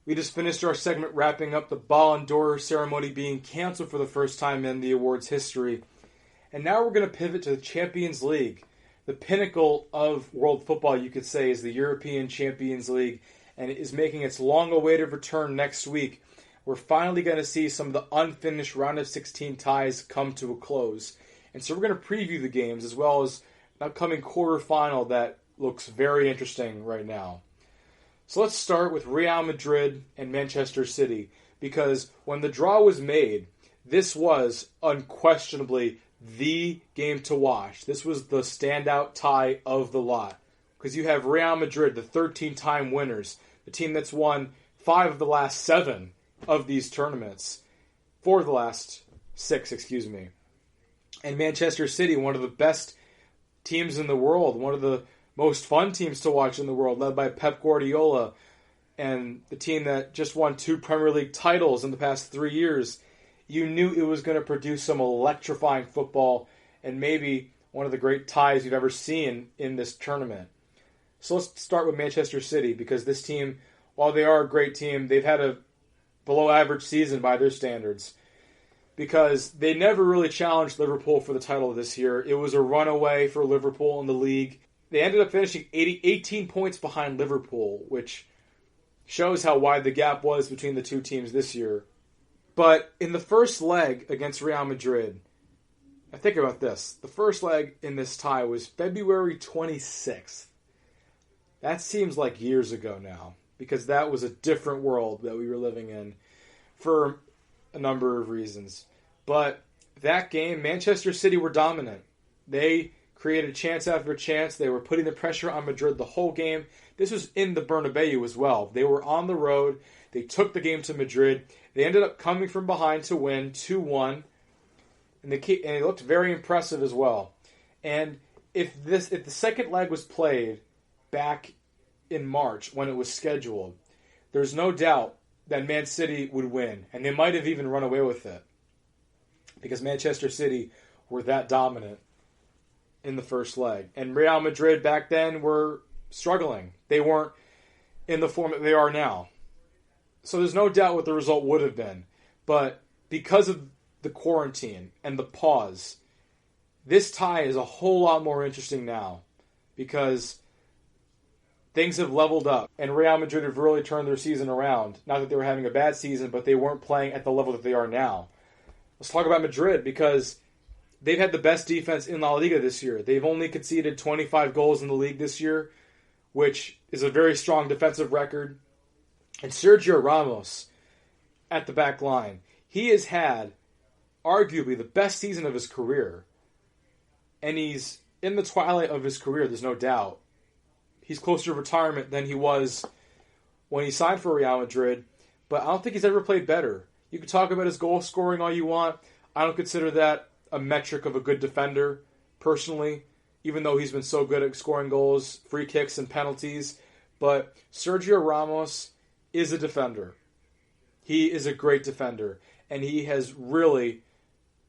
We just finished our segment wrapping up the Ballon d'Or ceremony being canceled for the first time in the awards history. And now we're going to pivot to the Champions League. The pinnacle of world football, you could say, is the European Champions League, and it is making its long-awaited return next week. We're finally going to see some of the unfinished round of 16 ties come to a close. And so we're going to preview the games as well as an upcoming quarterfinal that looks very interesting right now. So let's start with Real Madrid and Manchester City, because when the draw was made, this was unquestionably the game to watch. This was the standout tie of the lot, because you have Real Madrid, the 13-time winners, the team that's won 5 of the last 7 of these tournaments, 4 of the last 6, and Manchester City, one of the best teams in the world, one of the most fun teams to watch in the world, led by Pep Guardiola, and the team that just won 2 Premier League titles in the past 3 years. You knew it was going to produce some electrifying football and maybe one of the great ties you've ever seen in this tournament. So let's start with Manchester City, because this team, while they are a great team, they've had a below-average season by their standards, because they never really challenged Liverpool for the title this year. It was a runaway for Liverpool in the league. They ended up finishing 18 points behind Liverpool, which shows how wide the gap was between the two teams this year. But in the first leg against Real Madrid, now think about this. The first leg in this tie was February 26th. That seems like years ago now, because that was a different world that we were living in for a number of reasons. But that game, Manchester City were dominant. They created chance after chance. They were putting the pressure on Madrid the whole game. This was in the Bernabeu as well. They were on the road. They took the game to Madrid. They ended up coming from behind to win 2-1. And it looked very impressive as well. And if the second leg was played back in March when it was scheduled, there's no doubt that Man City would win. And they might have even run away with it, because Manchester City were that dominant in the first leg. And Real Madrid back then were struggling. They weren't in the form that they are now. So there's no doubt what the result would have been. But because of the quarantine and the pause, this tie is a whole lot more interesting now, because things have leveled up and Real Madrid have really turned their season around. Not that they were having a bad season, but they weren't playing at the level that they are now. Let's talk about Madrid, because they've had the best defense in La Liga this year. They've only conceded 25 goals in the league this year, which is a very strong defensive record. And Sergio Ramos at the back line. He has had arguably the best season of his career. And he's in the twilight of his career, there's no doubt. He's closer to retirement than he was when he signed for Real Madrid. But I don't think he's ever played better. You can talk about his goal scoring all you want. I don't consider that a metric of a good defender, personally, even though he's been so good at scoring goals, free kicks, and penalties. But Sergio Ramos is a defender. He is a great defender, and he has really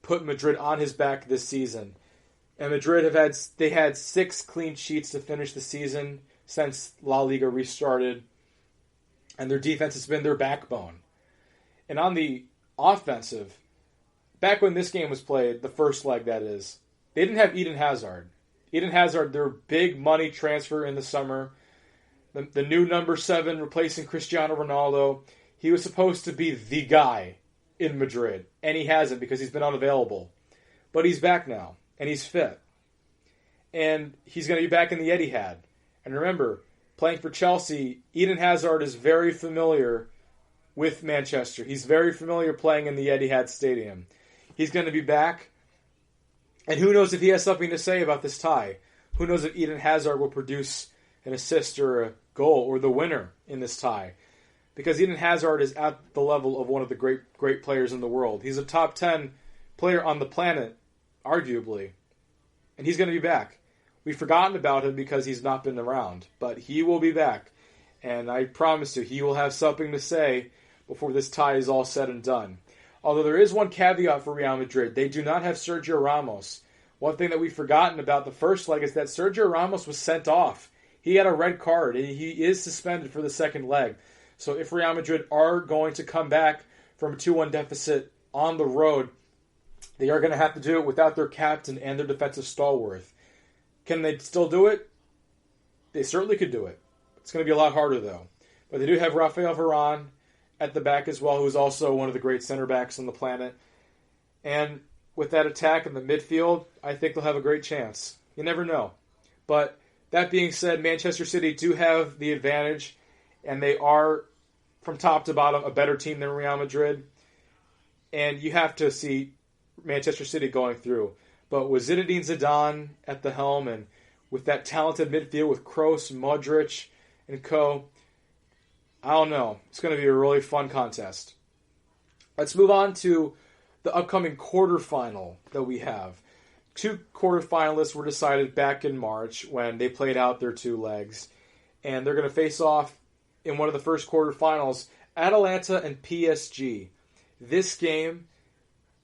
put Madrid on his back this season. And Madrid had 6 clean sheets to finish the season since La Liga restarted, and their defense has been their backbone. And on the offensive, back when this game was played, the first leg that is, they didn't have Eden Hazard. Eden Hazard, their big money transfer in the summer, the new number 7 replacing Cristiano Ronaldo. He was supposed to be the guy in Madrid, and he hasn't because he's been unavailable. But he's back now, and he's fit. And he's going to be back in the Etihad. And remember, playing for Chelsea, Eden Hazard is very familiar with Manchester. He's very familiar playing in the Etihad Stadium. He's going to be back. And who knows if he has something to say about this tie. Who knows if Eden Hazard will produce an assist or a goal or the winner in this tie. Because Eden Hazard is at the level of one of the great players in the world. He's a top 10 player on the planet, arguably. And he's going to be back. We've forgotten about him because he's not been around. But he will be back. And I promise you, he will have something to say before this tie is all said and done. Although there is one caveat for Real Madrid. They do not have Sergio Ramos. One thing that we've forgotten about the first leg is that Sergio Ramos was sent off. He had a red card, and he is suspended for the second leg. So if Real Madrid are going to come back from a 2-1 deficit on the road, they are going to have to do it without their captain and their defensive stalwart. Can they still do it? They certainly could do it. It's going to be a lot harder, though. But they do have Rafael Varane at the back as well, who's also one of the great center backs on the planet. And with that attack in the midfield, I think they'll have a great chance. You never know. But that being said, Manchester City do have the advantage, and they are, from top to bottom, a better team than Real Madrid. And you have to see Manchester City going through. But with Zinedine Zidane at the helm, and with that talented midfield with Kroos, Modric, and co., I don't know. It's going to be a really fun contest. Let's move on to the upcoming quarterfinal that we have. 2 quarterfinalists were decided back in March when they played out their 2 legs. And they're going to face off in one of the first quarterfinals, Atalanta and PSG. This game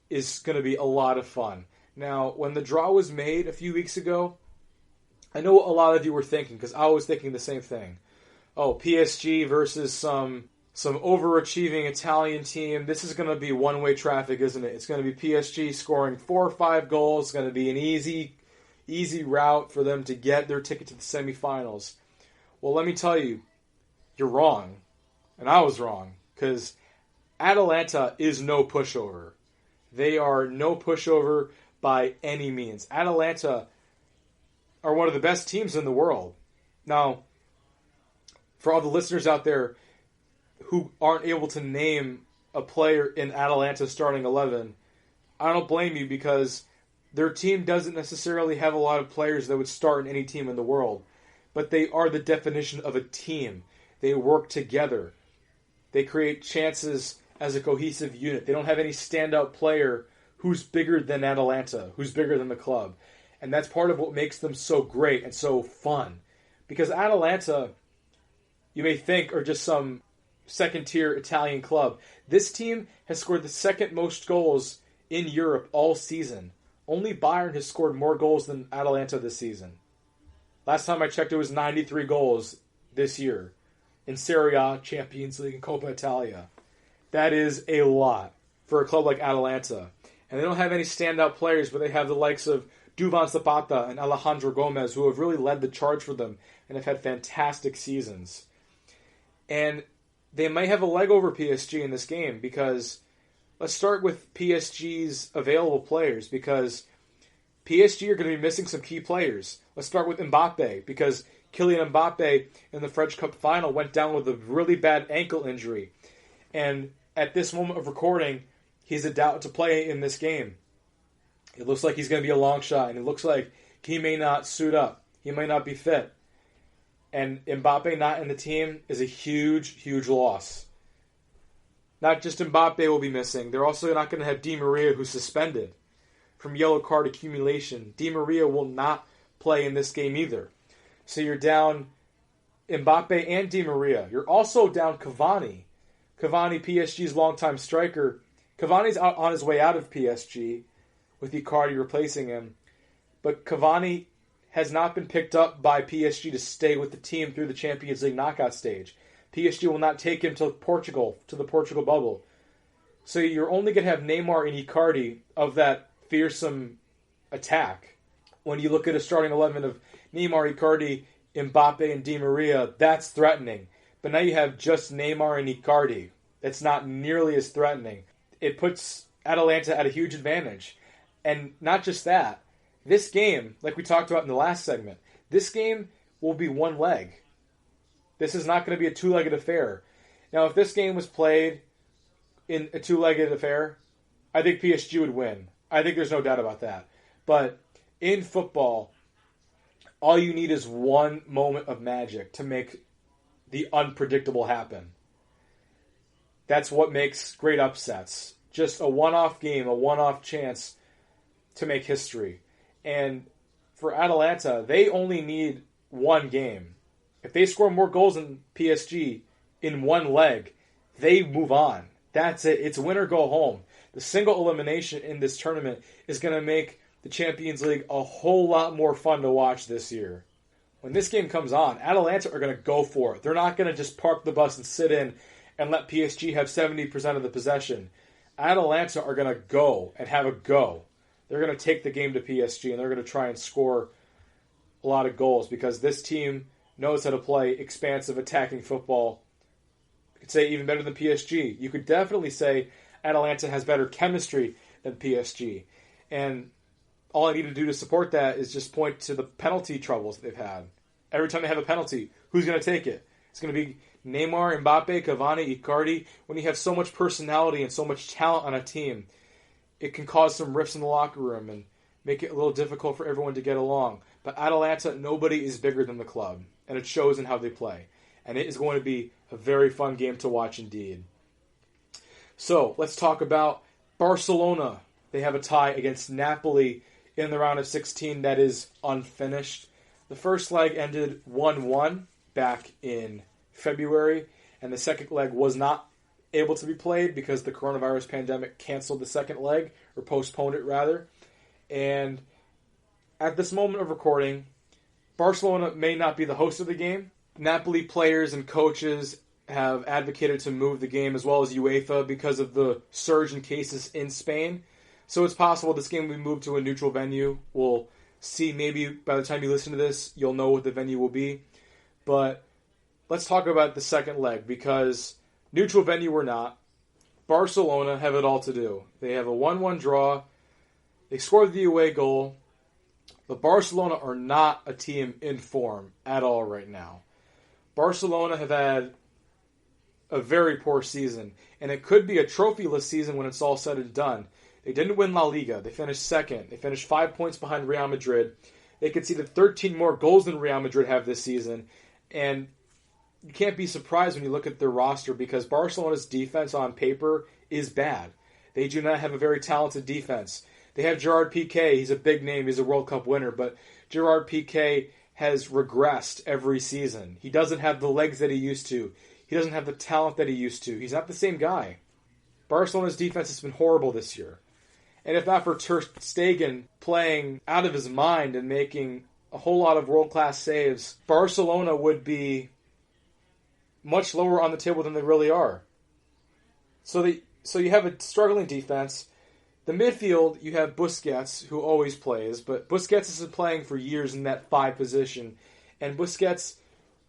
is going to be a lot of fun. Now, when the draw was made a few weeks ago, I know a lot of you were thinking, because I was thinking the same thing. Oh, PSG versus some overachieving Italian team. This is going to be one-way traffic, isn't it? It's going to be PSG scoring 4 or 5 goals. It's going to be an easy route for them to get their ticket to the semifinals. Well, let me tell you, you're wrong. And I was wrong, because Atalanta is no pushover. They are no pushover by any means. Atalanta are one of the best teams in the world. Now, for all the listeners out there who aren't able to name a player in Atalanta's starting 11, I don't blame you, because their team doesn't necessarily have a lot of players that would start in any team in the world. But they are the definition of a team. They work together. They create chances as a cohesive unit. They don't have any standout player who's bigger than Atalanta, who's bigger than the club. And that's part of what makes them so great and so fun. Because Atalanta, you may think, are just some second-tier Italian club. This team has scored the second most goals in Europe all season. Only Bayern has scored more goals than Atalanta this season. Last time I checked, it was 93 goals this year in Serie A, Champions League, and Coppa Italia. That is a lot for a club like Atalanta. And they don't have any standout players, but they have the likes of Duvan Zapata and Alejandro Gomez, who have really led the charge for them and have had fantastic seasons. And they might have a leg over PSG in this game, because let's start with PSG's available players, because PSG are going to be missing some key players. Let's start with Mbappe, because Kylian Mbappe in the French Cup final went down with a really bad ankle injury. And at this moment of recording, he's a doubt to play in this game. It looks like he's going to be a long shot, and it looks like he may not suit up. He may not be fit. And Mbappe not in the team is a huge, huge loss. Not just Mbappe will be missing. They're also not going to have Di Maria, who's suspended from yellow card accumulation. Di Maria will not play in this game either. So you're down Mbappe and Di Maria. You're also down Cavani. Cavani, PSG's longtime striker. Cavani's on his way out of PSG with Icardi replacing him. But Cavani has not been picked up by PSG to stay with the team through the Champions League knockout stage. PSG will not take him to Portugal, to the Portugal bubble. So you're only going to have Neymar and Icardi of that fearsome attack. When you look at a starting 11 of Neymar, Icardi, Mbappe, and Di Maria, that's threatening. But now you have just Neymar and Icardi. That's not nearly as threatening. It puts Atalanta at a huge advantage. And not just that. This game, like we talked about in the last segment, this game will be one leg. This is not going to be a two-legged affair. Now, if this game was played in a two-legged affair, I think PSG would win. I think there's no doubt about that. But in football, all you need is one moment of magic to make the unpredictable happen. That's what makes great upsets. Just a one-off game, a one-off chance to make history. And for Atalanta, they only need one game. If they score more goals than PSG in one leg, they move on. That's it. It's win or go home. The single elimination in this tournament is going to make the Champions League a whole lot more fun to watch this year. When this game comes on, Atalanta are going to go for it. They're not going to just park the bus and sit in and let PSG have 70% of the possession. Atalanta are going to go and have a go. They're going to take the game to PSG, and they're going to try and score a lot of goals because this team knows how to play expansive attacking football. You could say even better than PSG. You could definitely say Atalanta has better chemistry than PSG. And all I need to do to support that is just point to the penalty troubles they've had. Every time they have a penalty, who's going to take it? It's going to be Neymar, Mbappe, Cavani, Icardi. When you have so much personality and so much talent on a team, it can cause some rifts in the locker room and make it a little difficult for everyone to get along. But Atalanta, nobody is bigger than the club, and it shows in how they play. And it is going to be a very fun game to watch indeed. So, let's talk about Barcelona. They have a tie against Napoli in the round of 16 that is unfinished. The first leg ended 1-1 back in February, and the second leg was not able to be played because the coronavirus pandemic canceled the second leg, or postponed it rather. And at this moment of recording, Barcelona may not be the host of the game. Napoli players and coaches have advocated to move the game, as well as UEFA, because of the surge in cases in Spain. So it's possible this game will be moved to a neutral venue. We'll see. Maybe by the time you listen to this, you'll know what the venue will be. But let's talk about the second leg, because neutral venue or not, Barcelona have it all to do. They have a 1-1 draw. They scored the away goal. But Barcelona are not a team in form at all right now. Barcelona have had a very poor season, and it could be a trophyless season when it's all said and done. They didn't win La Liga. They finished second. They finished 5 points behind Real Madrid. They conceded 13 more goals than Real Madrid have this season. And you can't be surprised when you look at their roster, because Barcelona's defense on paper is bad. They do not have a very talented defense. They have Gerard Piqué. He's a big name. He's a World Cup winner. But Gerard Piqué has regressed every season. He doesn't have the legs that he used to. He doesn't have the talent that he used to. He's not the same guy. Barcelona's defense has been horrible this year. And if not for Ter Stegen playing out of his mind and making a whole lot of world-class saves, Barcelona would be much lower on the table than they really are. So you have a struggling defense. The midfield, you have Busquets, who always plays, but Busquets has been playing for years in that 5 position, and Busquets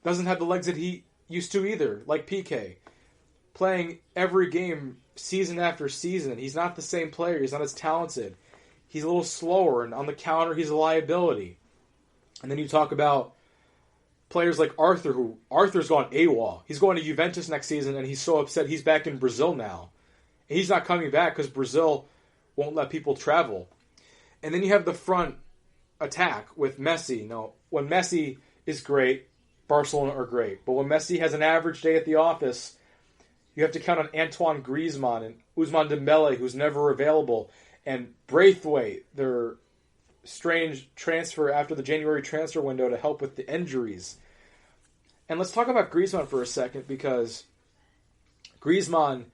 doesn't have the legs that he used to either, like Piqué. Playing every game, season after season, he's not the same player, he's not as talented. He's a little slower, and on the counter, he's a liability. And then you talk about players like Arthur's gone AWOL. He's going to Juventus next season, and he's so upset he's back in Brazil now. And he's not coming back because Brazil won't let people travel. And then you have the front attack with Messi. Now, when Messi is great, Barcelona are great. But when Messi has an average day at the office, you have to count on Antoine Griezmann and Ousmane Dembele, who's never available, and Braithwaite, their strange transfer after the January transfer window to help with the injuries. And let's talk about Griezmann for a second, because Griezmann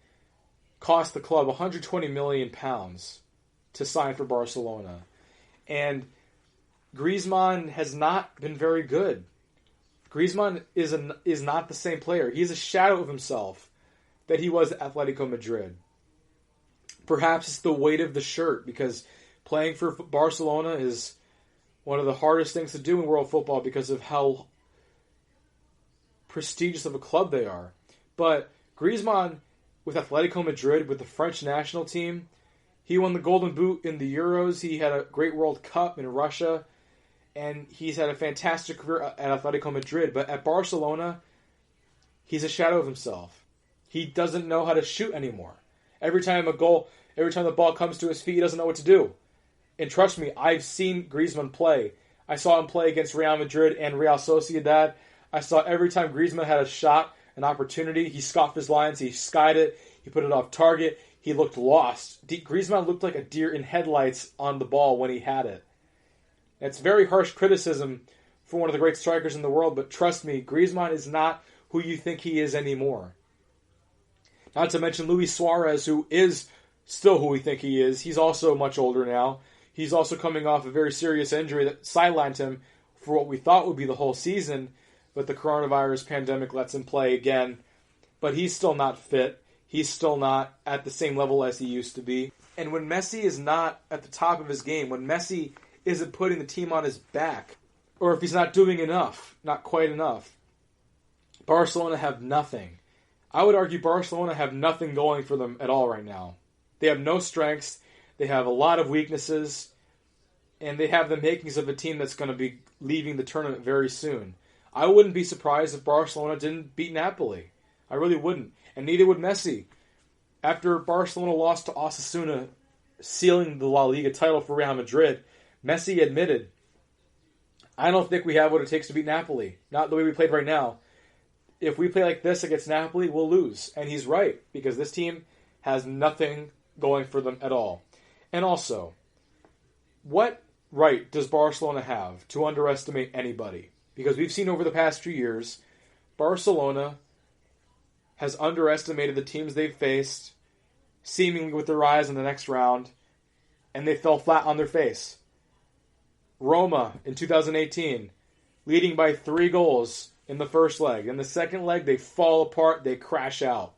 cost the club £120 million to sign for Barcelona. And Griezmann has not been very good. Griezmann is not the same player. He's a shadow of himself that he was at Atletico Madrid. Perhaps it's the weight of the shirt, because playing for Barcelona is one of the hardest things to do in world football because of how prestigious of a club they are. But Griezmann, with Atletico Madrid, with the French national team, he won the Golden Boot in the Euros. He had a great World Cup in Russia. And he's had a fantastic career at Atletico Madrid. But at Barcelona, he's a shadow of himself. He doesn't know how to shoot anymore. Every time the ball comes to his feet, he doesn't know what to do. And trust me, I've seen Griezmann play. I saw him play against Real Madrid and Real Sociedad. I saw every time Griezmann had a shot, an opportunity, he scoffed his lines, he skied it, he put it off target, he looked lost. Griezmann looked like a deer in headlights on the ball when he had it. It's very harsh criticism for one of the great strikers in the world, but trust me, Griezmann is not who you think he is anymore. Not to mention Luis Suarez, who is still who we think he is. He's also much older now. He's also coming off a very serious injury that sidelined him for what we thought would be the whole season, but the coronavirus pandemic lets him play again. But he's still not fit. He's still not at the same level as he used to be. And when Messi is not at the top of his game, when Messi isn't putting the team on his back, or if he's not doing enough, not quite enough, Barcelona have nothing. I would argue Barcelona have nothing going for them at all right now. They have no strengths, they have a lot of weaknesses, and they have the makings of a team that's going to be leaving the tournament very soon. I wouldn't be surprised if Barcelona didn't beat Napoli. I really wouldn't. And neither would Messi. After Barcelona lost to Osasuna, sealing the La Liga title for Real Madrid, Messi admitted, I don't think we have what it takes to beat Napoli. Not the way we played right now. If we play like this against Napoli, we'll lose. And he's right, because this team has nothing going for them at all. And also, what right does Barcelona have to underestimate anybody? Because we've seen over the past few years, Barcelona has underestimated the teams they've faced, seemingly with their eyes in the next round, and they fell flat on their face. Roma in 2018, leading by 3 goals in the first leg. In the second leg, they fall apart, they crash out.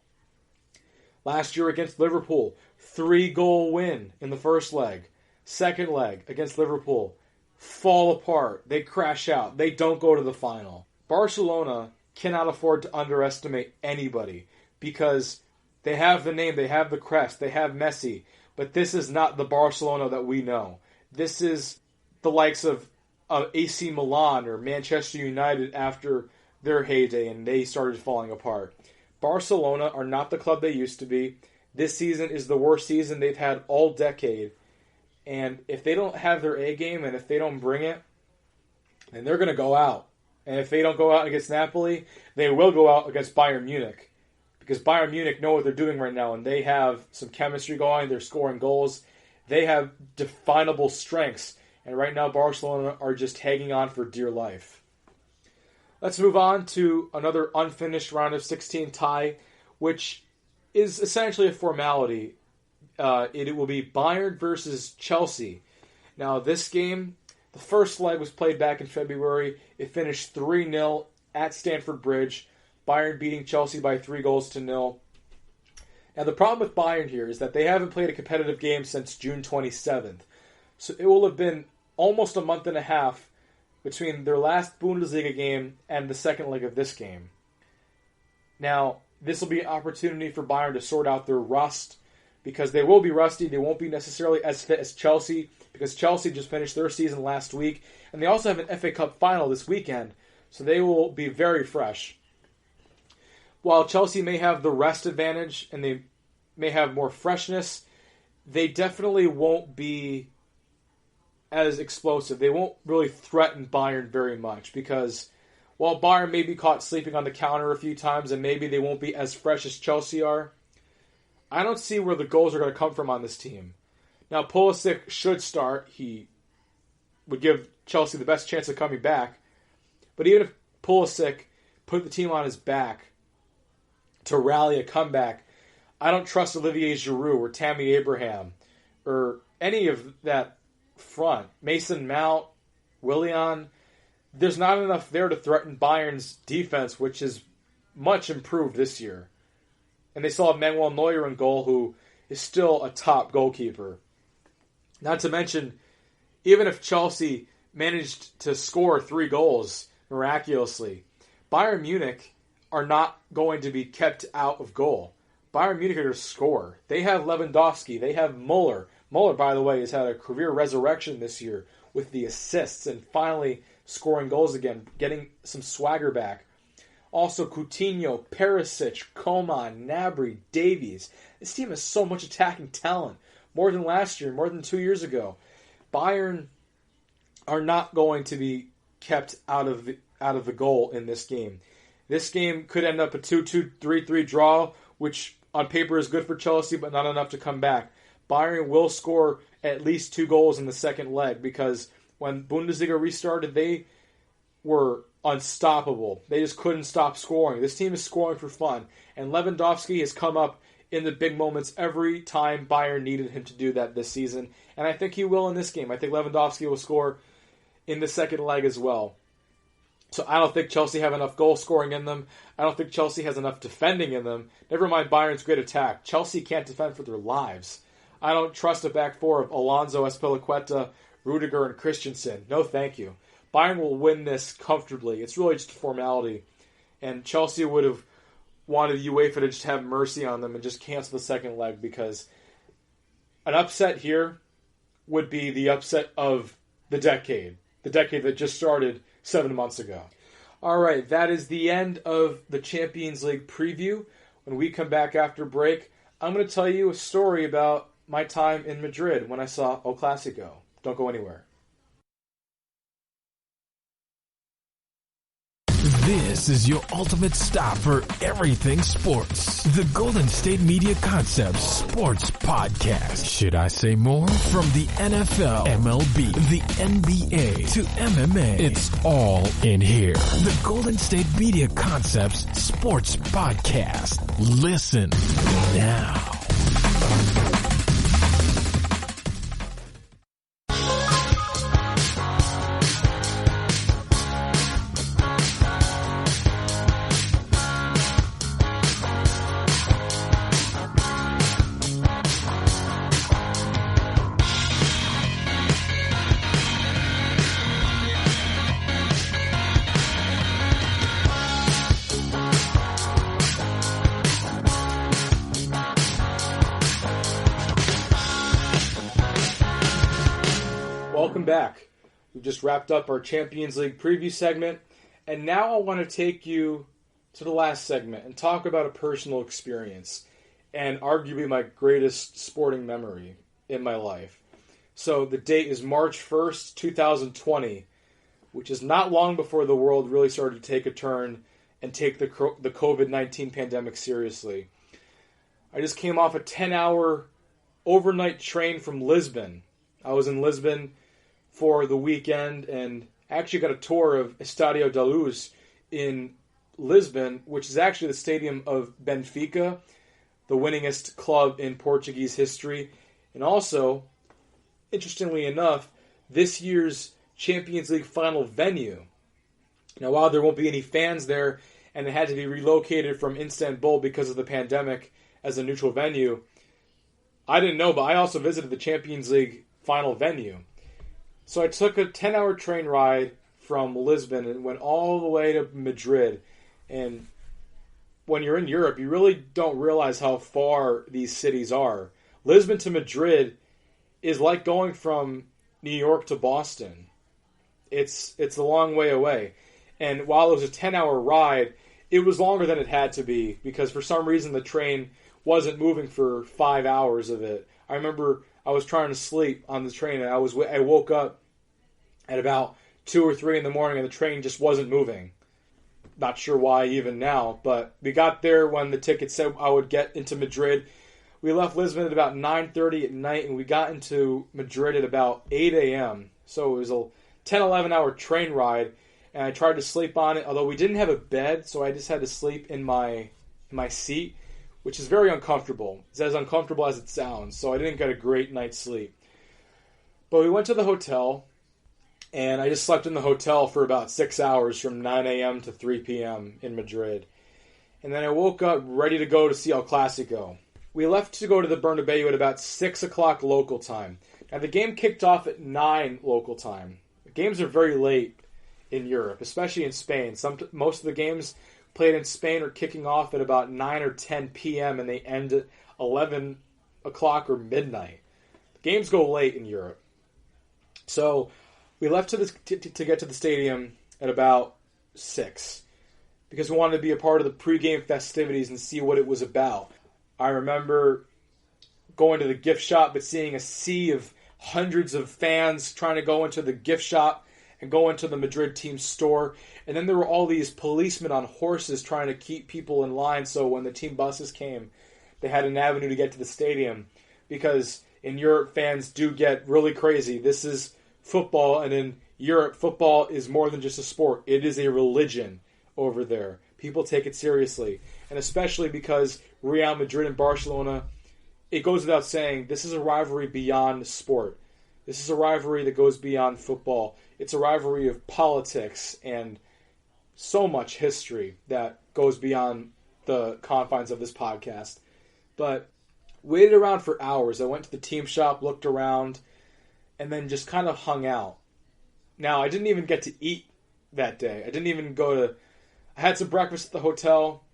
Last year against Liverpool, 3-goal win in the first leg. Second leg against Liverpool, fall apart, they crash out, they don't go to the final. Barcelona cannot afford to underestimate anybody, because they have the name, they have the crest, they have Messi, but this is not the Barcelona that we know. This is the likes of AC Milan or Manchester United after their heyday and they started falling apart. Barcelona are not the club they used to be. This season is the worst season they've had all decade. And if they don't have their A game and if they don't bring it, then they're going to go out. And if they don't go out against Napoli, they will go out against Bayern Munich. Because Bayern Munich know what they're doing right now, and they have some chemistry going. They're scoring goals. They have definable strengths. And right now, Barcelona are just hanging on for dear life. Let's move on to another unfinished round of 16 tie, which is essentially a formality. It will be Bayern versus Chelsea. Now, this game, the first leg was played back in February. It finished 3-0 at Stamford Bridge. Bayern beating Chelsea by 3-0. Now, the problem with Bayern here is that they haven't played a competitive game since June 27th. So it will have been almost a month and a half between their last Bundesliga game and the second leg of this game. Now, this will be an opportunity for Bayern to sort out their rust, because they will be rusty. They won't be necessarily as fit as Chelsea, because Chelsea just finished their season last week, and they also have an FA Cup final this weekend. So they will be very fresh. While Chelsea may have the rest advantage and they may have more freshness, they definitely won't be as explosive. They won't really threaten Bayern very much because while Bayern may be caught sleeping on the counter a few times and maybe they won't be as fresh as Chelsea are, I don't see where the goals are going to come from on this team. Now, Pulisic should start. He would give Chelsea the best chance of coming back. But even if Pulisic put the team on his back to rally a comeback, I don't trust Olivier Giroud or Tammy Abraham or any of that front. Mason Mount, Willian. There's not enough there to threaten Bayern's defense, which is much improved this year. And they still have Manuel Neuer in goal, who is still a top goalkeeper. Not to mention, even if Chelsea managed to score 3 goals miraculously, Bayern Munich are not going to be kept out of goal. Bayern Munich are going to score. They have Lewandowski. They have Muller. Muller, by the way, has had a career resurrection this year with the assists and finally scoring goals again, getting some swagger back. Also, Coutinho, Perisic, Coman, Gnabry, Davies. This team has so much attacking talent. More than last year, more than 2 years ago. Bayern are not going to be kept out of the goal in this game. This game could end up a 2-2, 3-3 draw, which on paper is good for Chelsea, but not enough to come back. Bayern will score at least 2 goals in the second leg because when Bundesliga restarted, they were unstoppable. They just couldn't stop scoring. This team is scoring for fun, and Lewandowski has come up in the big moments every time Bayern needed him to do that this season, and I think he will in this game. I think Lewandowski will score in the second leg as well. So I don't think Chelsea have enough goal scoring in them. I don't think Chelsea has enough defending in them. Never mind Bayern's great attack. Chelsea can't defend for their lives. I don't trust a back four of Alonso, Azpilicueta, Rudiger, and Christensen. No thank you. Bayern will win this comfortably. It's really just a formality. And Chelsea would have wanted UEFA to just have mercy on them and just cancel the second leg because an upset here would be the upset of the decade that just started 7 months ago. All right, that is the end of the Champions League preview. When we come back after break, I'm going to tell you a story about my time in Madrid when I saw El Clasico. Don't go anywhere.
This is your ultimate stop for everything sports. The Golden State Media Concepts Sports Podcast. Should I say more? From the NFL, MLB, the NBA to MMA, it's all in here. The Golden State Media Concepts Sports Podcast. Listen now.
Welcome back. We've just wrapped up our Champions League preview segment, and now I want to take you to the last segment and talk about a personal experience and arguably my greatest sporting memory in my life. So the date is March 1st, 2020, which is not long before the world really started to take a turn and take the COVID-19 pandemic seriously. I just came off a 10-hour overnight train from Lisbon. I was in Lisbon for the weekend and actually got a tour of Estádio da Luz in Lisbon, which is actually the stadium of Benfica, the winningest club in Portuguese history. And also, interestingly enough, this year's Champions League final venue. Now, while there won't be any fans there and it had to be relocated from Istanbul because of the pandemic as a neutral venue, I didn't know, but I also visited the Champions League final venue. So I took a 10-hour train ride from Lisbon and went all the way to Madrid. And when you're in Europe, you really don't realize how far these cities are. Lisbon to Madrid is like going from New York to Boston. It's a long way away. And while it was a 10-hour ride, it was longer than it had to be because for some reason the train wasn't moving for 5 hours of it. I remember I was trying to sleep on the train, and I woke up at about 2 or 3 in the morning, and the train just wasn't moving. Not sure why even now, but we got there when the ticket said I would get into Madrid. We left Lisbon at about 9:30 at night, and we got into Madrid at about 8 a.m. So it was a 10, 11-hour train ride, and I tried to sleep on it, although we didn't have a bed, so I just had to sleep in my seat, which is very uncomfortable. It's as uncomfortable as it sounds, so I didn't get a great night's sleep. But we went to the hotel, and I just slept in the hotel for about 6 hours from 9 a.m. to 3 p.m. in Madrid. And then I woke up ready to go to see El Clasico. We left to go to the Bernabeu at about 6 o'clock local time. Now, the game kicked off at 9 local time. The games are very late in Europe, especially in Spain. Most of the games played in Spain are kicking off at about 9 or 10 p.m. and they end at 11 o'clock or midnight. The games go late in Europe. So we left to get to the stadium at about 6 because we wanted to be a part of the pregame festivities and see what it was about. I remember going to the gift shop but seeing a sea of hundreds of fans trying to go into the gift shop and go into the Madrid team store. And then there were all these policemen on horses trying to keep people in line so when the team buses came, they had an avenue to get to the stadium. Because in Europe, fans do get really crazy. This is football, and in Europe, football is more than just a sport. It is a religion over there. People take it seriously. And especially because Real Madrid and Barcelona, it goes without saying, this is a rivalry beyond sport. This is a rivalry that goes beyond football. It's a rivalry of politics and so much history that goes beyond the confines of this podcast. But waited around for hours. I went to the team shop, looked around, and then just kind of hung out. Now, I didn't even get to eat that day. I had some breakfast at the hotel.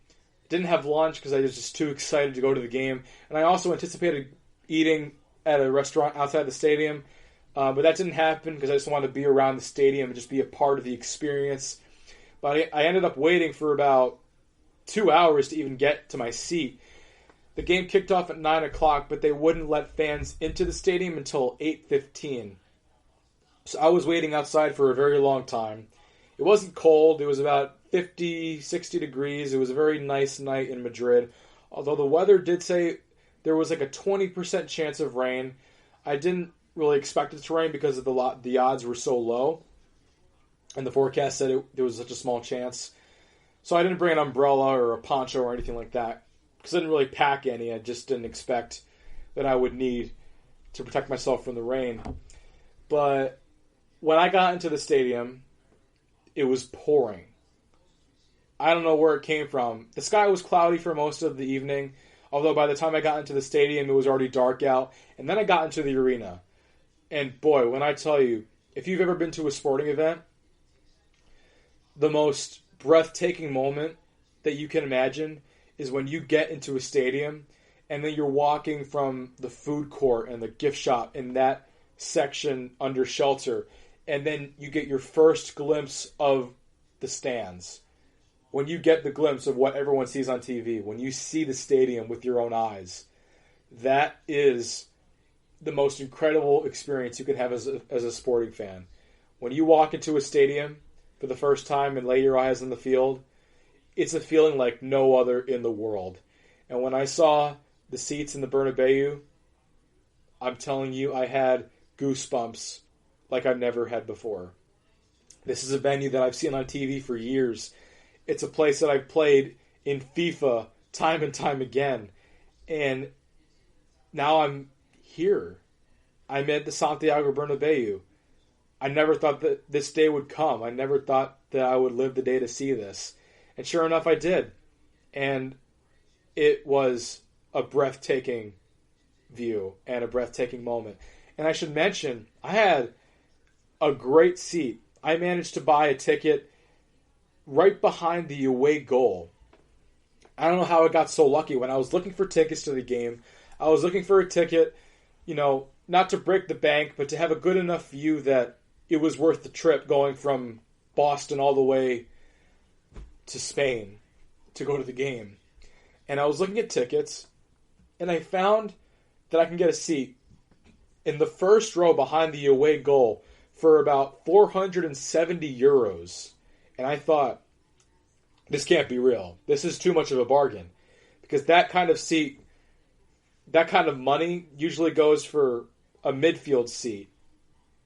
Didn't have lunch because I was just too excited to go to the game. And I also anticipated eating at a restaurant outside the stadium. But that didn't happen because I just wanted to be around the stadium and just be a part of the experience. But I ended up waiting for about 2 hours to even get to my seat. The game kicked off at 9 o'clock, but they wouldn't let fans into the stadium until 8:15. So I was waiting outside for a very long time. It wasn't cold. It was about 50, 60 degrees. It was a very nice night in Madrid. Although the weather did say there was like a 20% chance of rain. I didn't really expect it to rain because of the odds were so low. And the forecast said there was such a small chance. So I didn't bring an umbrella or a poncho or anything like that. Because I didn't really pack any. I just didn't expect that I would need to protect myself from the rain. But when I got into the stadium, it was pouring. I don't know where it came from. The sky was cloudy for most of the evening. Although by the time I got into the stadium, it was already dark out. And then I got into the arena. And boy, when I tell you, if you've ever been to a sporting event, the most breathtaking moment that you can imagine is when you get into a stadium and then you're walking from the food court and the gift shop in that section under shelter, and then you get your first glimpse of the stands. When you get the glimpse of what everyone sees on TV, when you see the stadium with your own eyes, that is the most incredible experience you could have as a sporting fan. When you walk into a stadium for the first time and lay your eyes on the field, it's a feeling like no other in the world. And when I saw the seats in the Bernabeu, I'm telling you, I had goosebumps like I've never had before. This is a venue that I've seen on TV for years. It's a place that I've played in FIFA time and time again. And now I'm here. I'm at the Santiago Bernabeu. I never thought that this day would come. I never thought that I would live the day to see this. And sure enough, I did. And it was a breathtaking view and a breathtaking moment. And I should mention, I had a great seat. I managed to buy a ticket right behind the away goal. I don't know how I got so lucky. When I was looking for tickets to the game, I was looking for a ticket, not to break the bank, but to have a good enough view that it was worth the trip going from Boston all the way to Spain to go to the game. And I was looking at tickets, and I found that I can get a seat in the first row behind the away goal for about 470 euros. And I thought, this can't be real. This is too much of a bargain. Because that kind of seat, that kind of money usually goes for a midfield seat.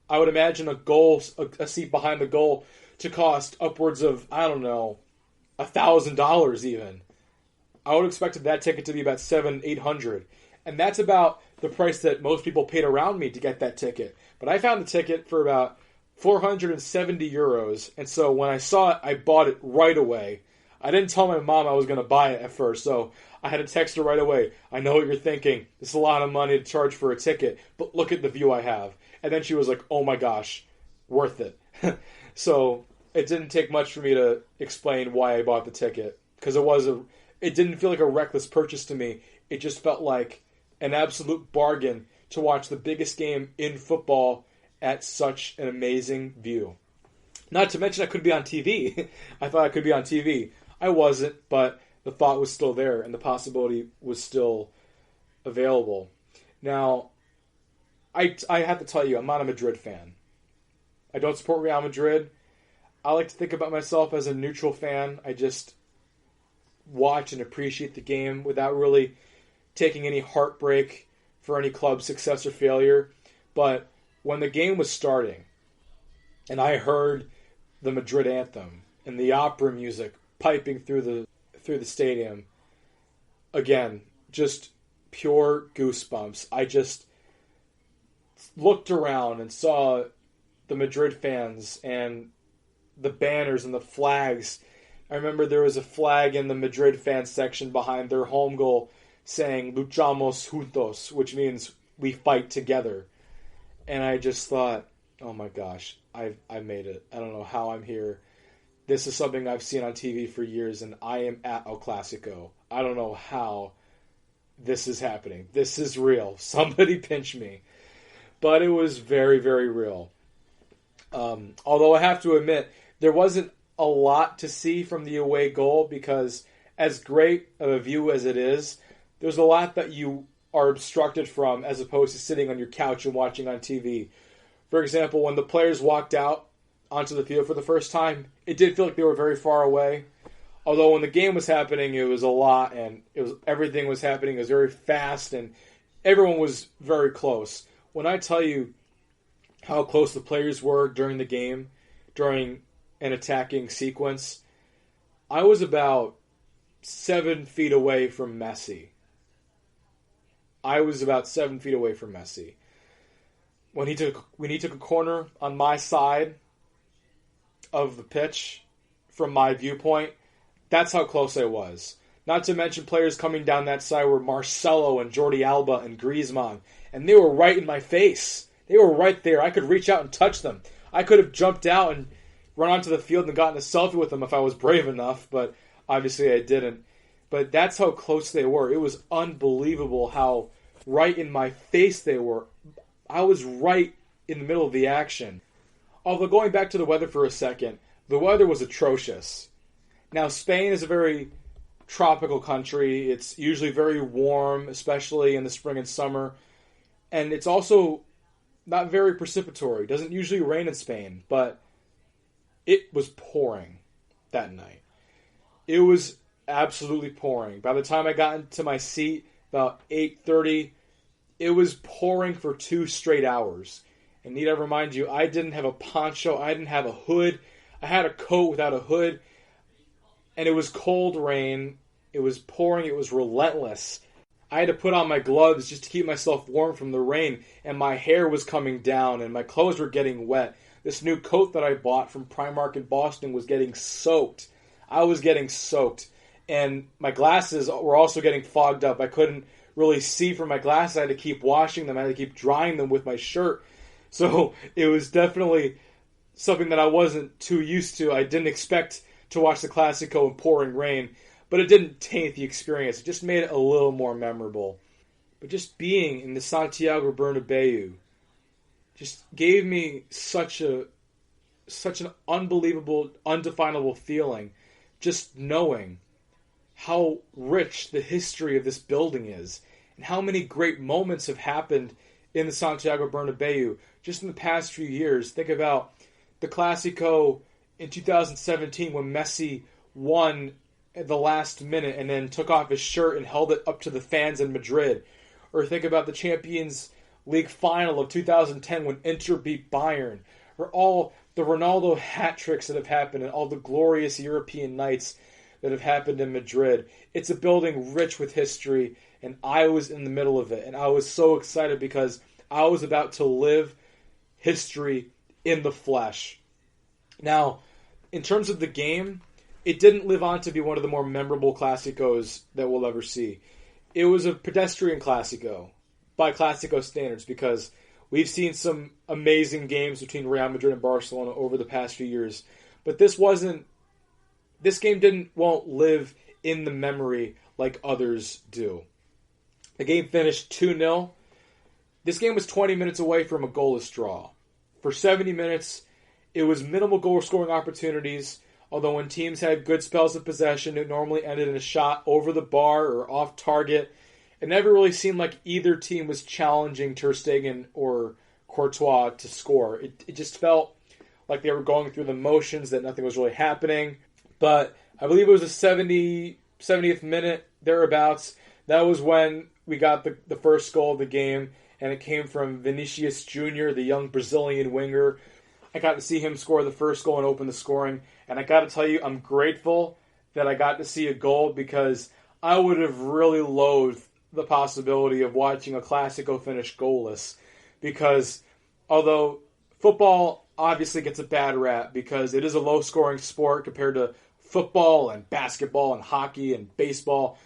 I would imagine a seat behind the goal to cost upwards of, I don't know, $1,000 even. I would have expected that ticket to be about $700-800. And that's about the price that most people paid around me to get that ticket. But I found the ticket for about 470 euros. And so when I saw it, I bought it right away. I didn't tell my mom I was going to buy it at first, so I had to text her right away. I know what you're thinking. This is a lot of money to charge for a ticket, but look at the view I have. And then she was like, oh my gosh, worth it. So it didn't take much for me to explain why I bought the ticket, because it didn't feel like a reckless purchase to me. It just felt like an absolute bargain to watch the biggest game in football at such an amazing view. Not to mention I could be on TV. I thought I could be on TV. I wasn't, but the thought was still there, and the possibility was still available. Now, I have to tell you, I'm not a Madrid fan. I don't support Real Madrid. I like to think about myself as a neutral fan. I just watch and appreciate the game without really taking any heartbreak for any club's success or failure. But when the game was starting, and I heard the Madrid anthem and the opera music piping through the stadium, again, just pure goosebumps. I just looked around and saw the Madrid fans and the banners and the flags. I remember there was a flag in the Madrid fan section behind their home goal saying "Luchamos juntos," which means we fight together. And I just thought, oh my gosh, I made it. I don't know how I'm here. This is something I've seen on TV for years, and I am at El Clasico. I don't know how this is happening. This is real. Somebody pinch me. But it was very, very real. Although I have to admit, there wasn't a lot to see from the away goal, because as great of a view as it is, there's a lot that you are obstructed from as opposed to sitting on your couch and watching on TV. For example, when the players walked out onto the field for the first time, it did feel like they were very far away. Although when the game was happening, it was a lot, and everything was happening. It was very fast, and everyone was very close. When I tell you how close the players were during the game, during an attacking sequence, I was about 7 feet away from Messi. I was about 7 feet away from Messi. When he took a corner on my side of the pitch, from my viewpoint, that's how close I was. Not to mention players coming down that side were Marcelo and Jordi Alba and Griezmann, and they were right in my face. They were right there. I could reach out and touch them. I could have jumped out and run onto the field and gotten a selfie with them if I was brave enough, but obviously I didn't. But that's how close they were. It was unbelievable how right in my face they were. I was right in the middle of the action. Although going back to the weather for a second, the weather was atrocious. Now, Spain is a very tropical country. It's usually very warm, especially in the spring and summer. And it's also not very precipitory. It doesn't usually rain in Spain, but it was pouring that night. It was absolutely pouring. By the time I got into my seat, about 8:30, it was pouring for 2 straight hours. And need I remind you, I didn't have a poncho, I didn't have a hood, I had a coat without a hood, and it was cold rain, it was pouring, it was relentless. I had to put on my gloves just to keep myself warm from the rain, and my hair was coming down, and my clothes were getting wet. This new coat that I bought from Primark in Boston was getting soaked. I was getting soaked, and my glasses were also getting fogged up. I couldn't really see from my glasses. I had to keep washing them. I had to keep drying them with my shirt. So it was definitely something that I wasn't too used to. I didn't expect to watch the Clasico in pouring rain, but it didn't taint the experience. It just made it a little more memorable. But just being in the Santiago Bernabeu just gave me such an unbelievable, undefinable feeling just knowing how rich the history of this building is and how many great moments have happened in the Santiago Bernabeu just in the past few years. Think about the Clásico in 2017 when Messi won at the last minute and then took off his shirt and held it up to the fans in Madrid. Or think about the Champions League final of 2010 when Inter beat Bayern. Or all the Ronaldo hat tricks that have happened and all the glorious European nights that have happened in Madrid. It's a building rich with history, and I was in the middle of it. And I was so excited because I was about to live history in the flesh. Now, in terms of the game, it didn't live on to be one of the more memorable Clásicos that we'll ever see. It was a pedestrian Clásico by Clásico standards because we've seen some amazing games between Real Madrid and Barcelona over the past few years. But this game won't live in the memory like others do. The game finished 2-0. This game was 20 minutes away from a goalless draw. For 70 minutes, it was minimal goal-scoring opportunities, although when teams had good spells of possession, it normally ended in a shot over the bar or off target. It never really seemed like either team was challenging Ter Stegen or Courtois to score. It just felt like they were going through the motions, that nothing was really happening. But I believe it was the 70th minute, thereabouts. That was when we got the first goal of the game, and it came from Vinicius Jr., the young Brazilian winger. I got to see him score the first goal and open the scoring. And I got to tell you, I'm grateful that I got to see a goal because I would have really loathed the possibility of watching a Clásico finish goalless. Because although football obviously gets a bad rap because it is a low-scoring sport compared to football and basketball and hockey and baseball,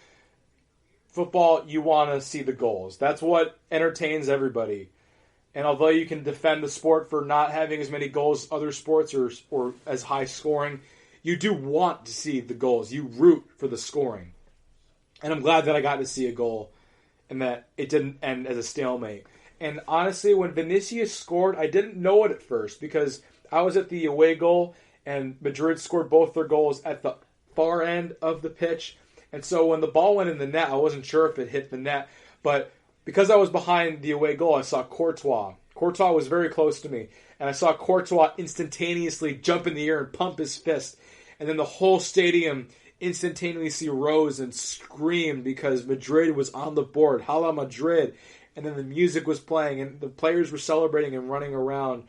football, you want to see the goals. That's what entertains everybody. And although you can defend the sport for not having as many goals as other sports or as high scoring, you do want to see the goals. You root for the scoring. And I'm glad that I got to see a goal and that it didn't end as a stalemate. And honestly, when Vinicius scored, I didn't know it at first because I was at the away goal and Madrid scored both their goals at the far end of the pitch. And so when the ball went in the net, I wasn't sure if it hit the net. But because I was behind the away goal, I saw Courtois. Courtois was very close to me. And I saw Courtois instantaneously jump in the air and pump his fist. And then the whole stadium instantaneously rose and screamed because Madrid was on the board. Hala Madrid. And then the music was playing and the players were celebrating and running around.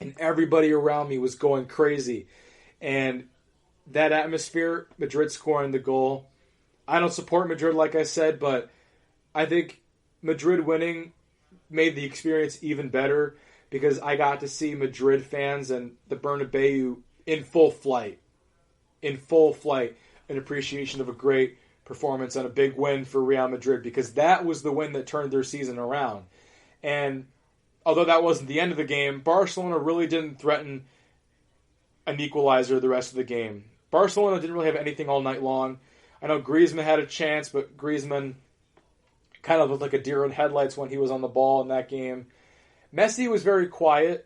And everybody around me was going crazy. And that atmosphere, Madrid scoring the goal. I don't support Madrid, like I said, but I think Madrid winning made the experience even better because I got to see Madrid fans and the Bernabeu in full flight, in appreciation of a great performance and a big win for Real Madrid because that was the win that turned their season around. And although that wasn't the end of the game, Barcelona really didn't threaten an equalizer the rest of the game. Barcelona didn't really have anything all night long. I know Griezmann had a chance, but Griezmann kind of looked like a deer in headlights when he was on the ball in that game. Messi was very quiet.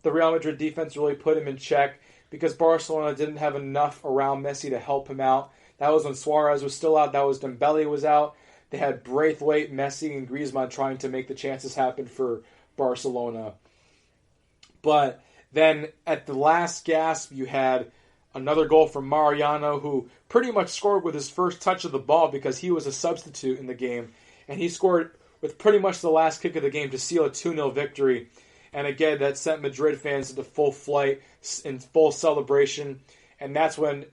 The Real Madrid defense really put him in check because Barcelona didn't have enough around Messi to help him out. That was when Suarez was still out. That was Dembele was out. They had Braithwaite, Messi, and Griezmann trying to make the chances happen for Barcelona. But then at the last gasp, you had another goal from Mariano, who pretty much scored with his first touch of the ball because he was a substitute in the game. And he scored with pretty much the last kick of the game to seal a 2-0 victory. And again, that sent Madrid fans into full flight, in full celebration. And that's when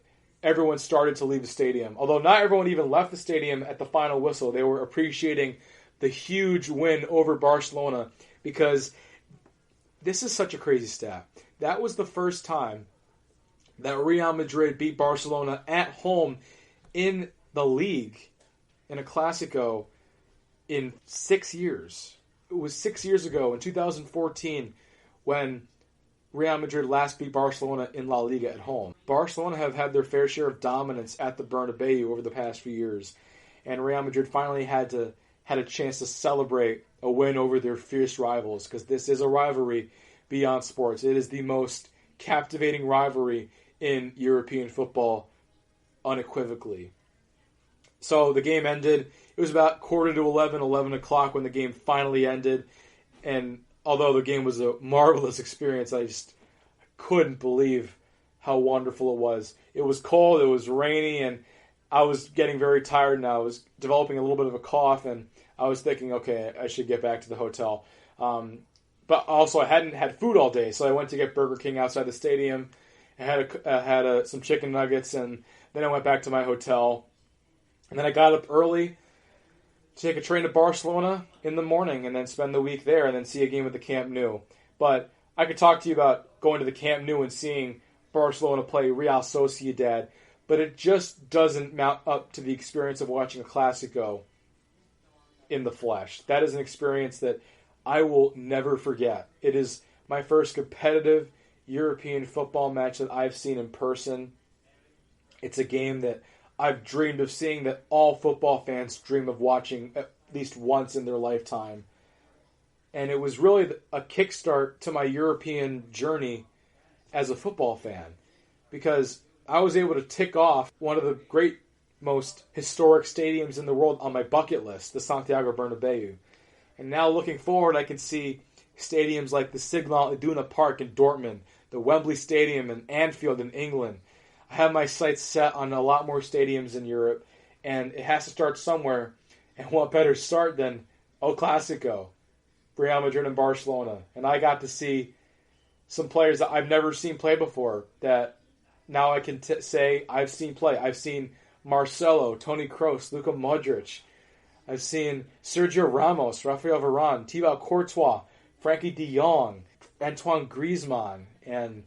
everyone started to leave the stadium. Although not everyone even left the stadium at the final whistle. They were appreciating the huge win over Barcelona because this is such a crazy stat. That was the first time that Real Madrid beat Barcelona at home in the league in a Clásico in 6 years. It was 6 years ago in 2014 when Real Madrid last beat Barcelona in La Liga at home. Barcelona have had their fair share of dominance at the Bernabeu over the past few years, and Real Madrid finally had a chance to celebrate a win over their fierce rivals because this is a rivalry beyond sports. It is the most captivating rivalry in European football unequivocally. So the game ended. It was about 11:15, 11 o'clock when the game finally ended. And although the game was a marvelous experience, I just couldn't believe how wonderful it was. It was cold, it was rainy, and I was getting very tired, and I was developing a little bit of a cough, and I was thinking, okay, I should get back to the hotel. But also I hadn't had food all day, so I went to get Burger King outside the stadium. I had some chicken nuggets, and then I went back to my hotel. And then I got up early to take a train to Barcelona in the morning and then spend the week there and then see a game at the Camp Nou. But I could talk to you about going to the Camp Nou and seeing Barcelona play Real Sociedad, but it just doesn't mount up to the experience of watching a Clásico in the flesh. That is an experience that I will never forget. It is my first competitive European football match that I've seen in person. It's a game that I've dreamed of seeing, that all football fans dream of watching at least once in their lifetime. And it was really a kickstart to my European journey as a football fan, because I was able to tick off one of the great, most historic stadiums in the world on my bucket list, the Santiago Bernabeu. And now looking forward, I can see stadiums like the Signal Iduna Park in Dortmund, the Wembley Stadium in Anfield in England. I have my sights set on a lot more stadiums in Europe, and it has to start somewhere. And what better start than El Clásico, Real Madrid and Barcelona. And I got to see some players that I've never seen play before that now I can say I've seen play. I've seen Marcelo, Toni Kroos, Luka Modric. I've seen Sergio Ramos, Rafael Varane, Thibaut Courtois, Frankie de Jong, Antoine Griezmann, and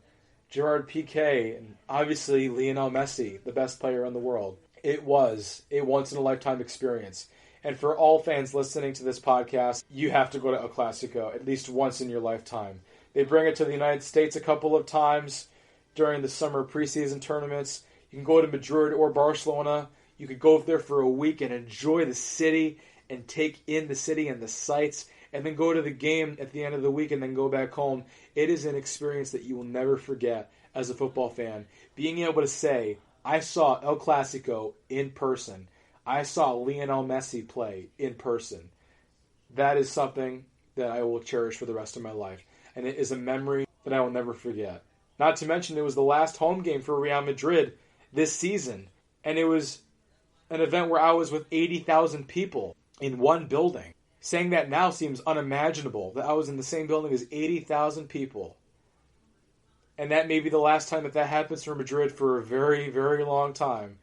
Gerard Piqué, and obviously Lionel Messi, the best player in the world. It was a once-in-a-lifetime experience. And for all fans listening to this podcast, you have to go to El Clásico at least once in your lifetime. They bring it to the United States a couple of times during the summer preseason tournaments. You can go to Madrid or Barcelona. You could go there for a week and enjoy the city and take in the city and the sights, and then go to the game at the end of the week and then go back home. It is an experience that you will never forget as a football fan. Being able to say, I saw El Clásico in person. I saw Lionel Messi play in person. That is something that I will cherish for the rest of my life. And it is a memory that I will never forget. Not to mention, it was the last home game for Real Madrid this season. And it was an event where I was with 80,000 people in one building. Saying that now seems unimaginable, that I was in the same building as 80,000 people. And that may be the last time that happens for Madrid for a very, very long time.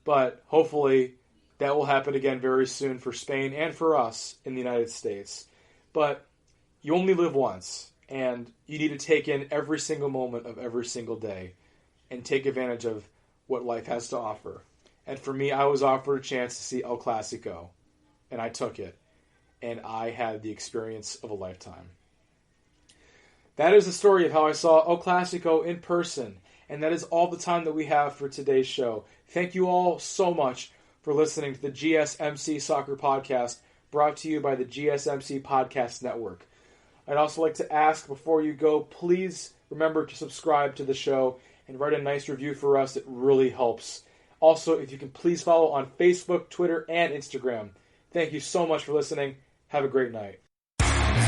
But hopefully that will happen again very soon for Spain and for us in the United States. But you only live once, and you need to take in every single moment of every single day and take advantage of what life has to offer. And for me, I was offered a chance to see El Clásico, and I took it. And I had the experience of a lifetime. That is the story of how I saw El Clásico in person. And that is all the time that we have for today's show. Thank you all so much for listening to the GSMC Soccer Podcast, brought to you by the GSMC Podcast Network. I'd also like to ask, before you go, please remember to subscribe to the show and write a nice review for us. It really helps. Also, if you can please follow on Facebook, Twitter, and Instagram. Thank you so much for listening. Have a great night.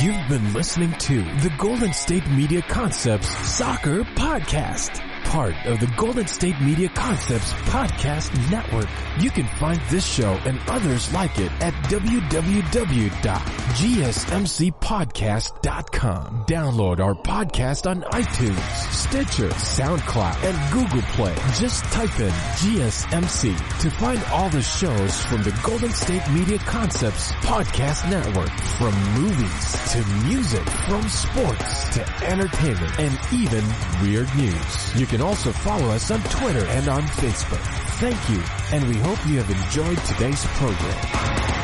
You've been listening to the Golden State Media Concepts Soccer Podcast, part of the Golden State Media Concepts Podcast Network. You can find this show and others like it at www.gsmcpodcast.com. Download our podcast on iTunes, Stitcher, SoundCloud, and Google Play. Just type in GSMC to find all the shows from the Golden State Media Concepts Podcast Network, from movies to music, from sports to entertainment, and even weird news. You can also follow us on Twitter and on Facebook. Thank you, and we hope you have enjoyed today's program.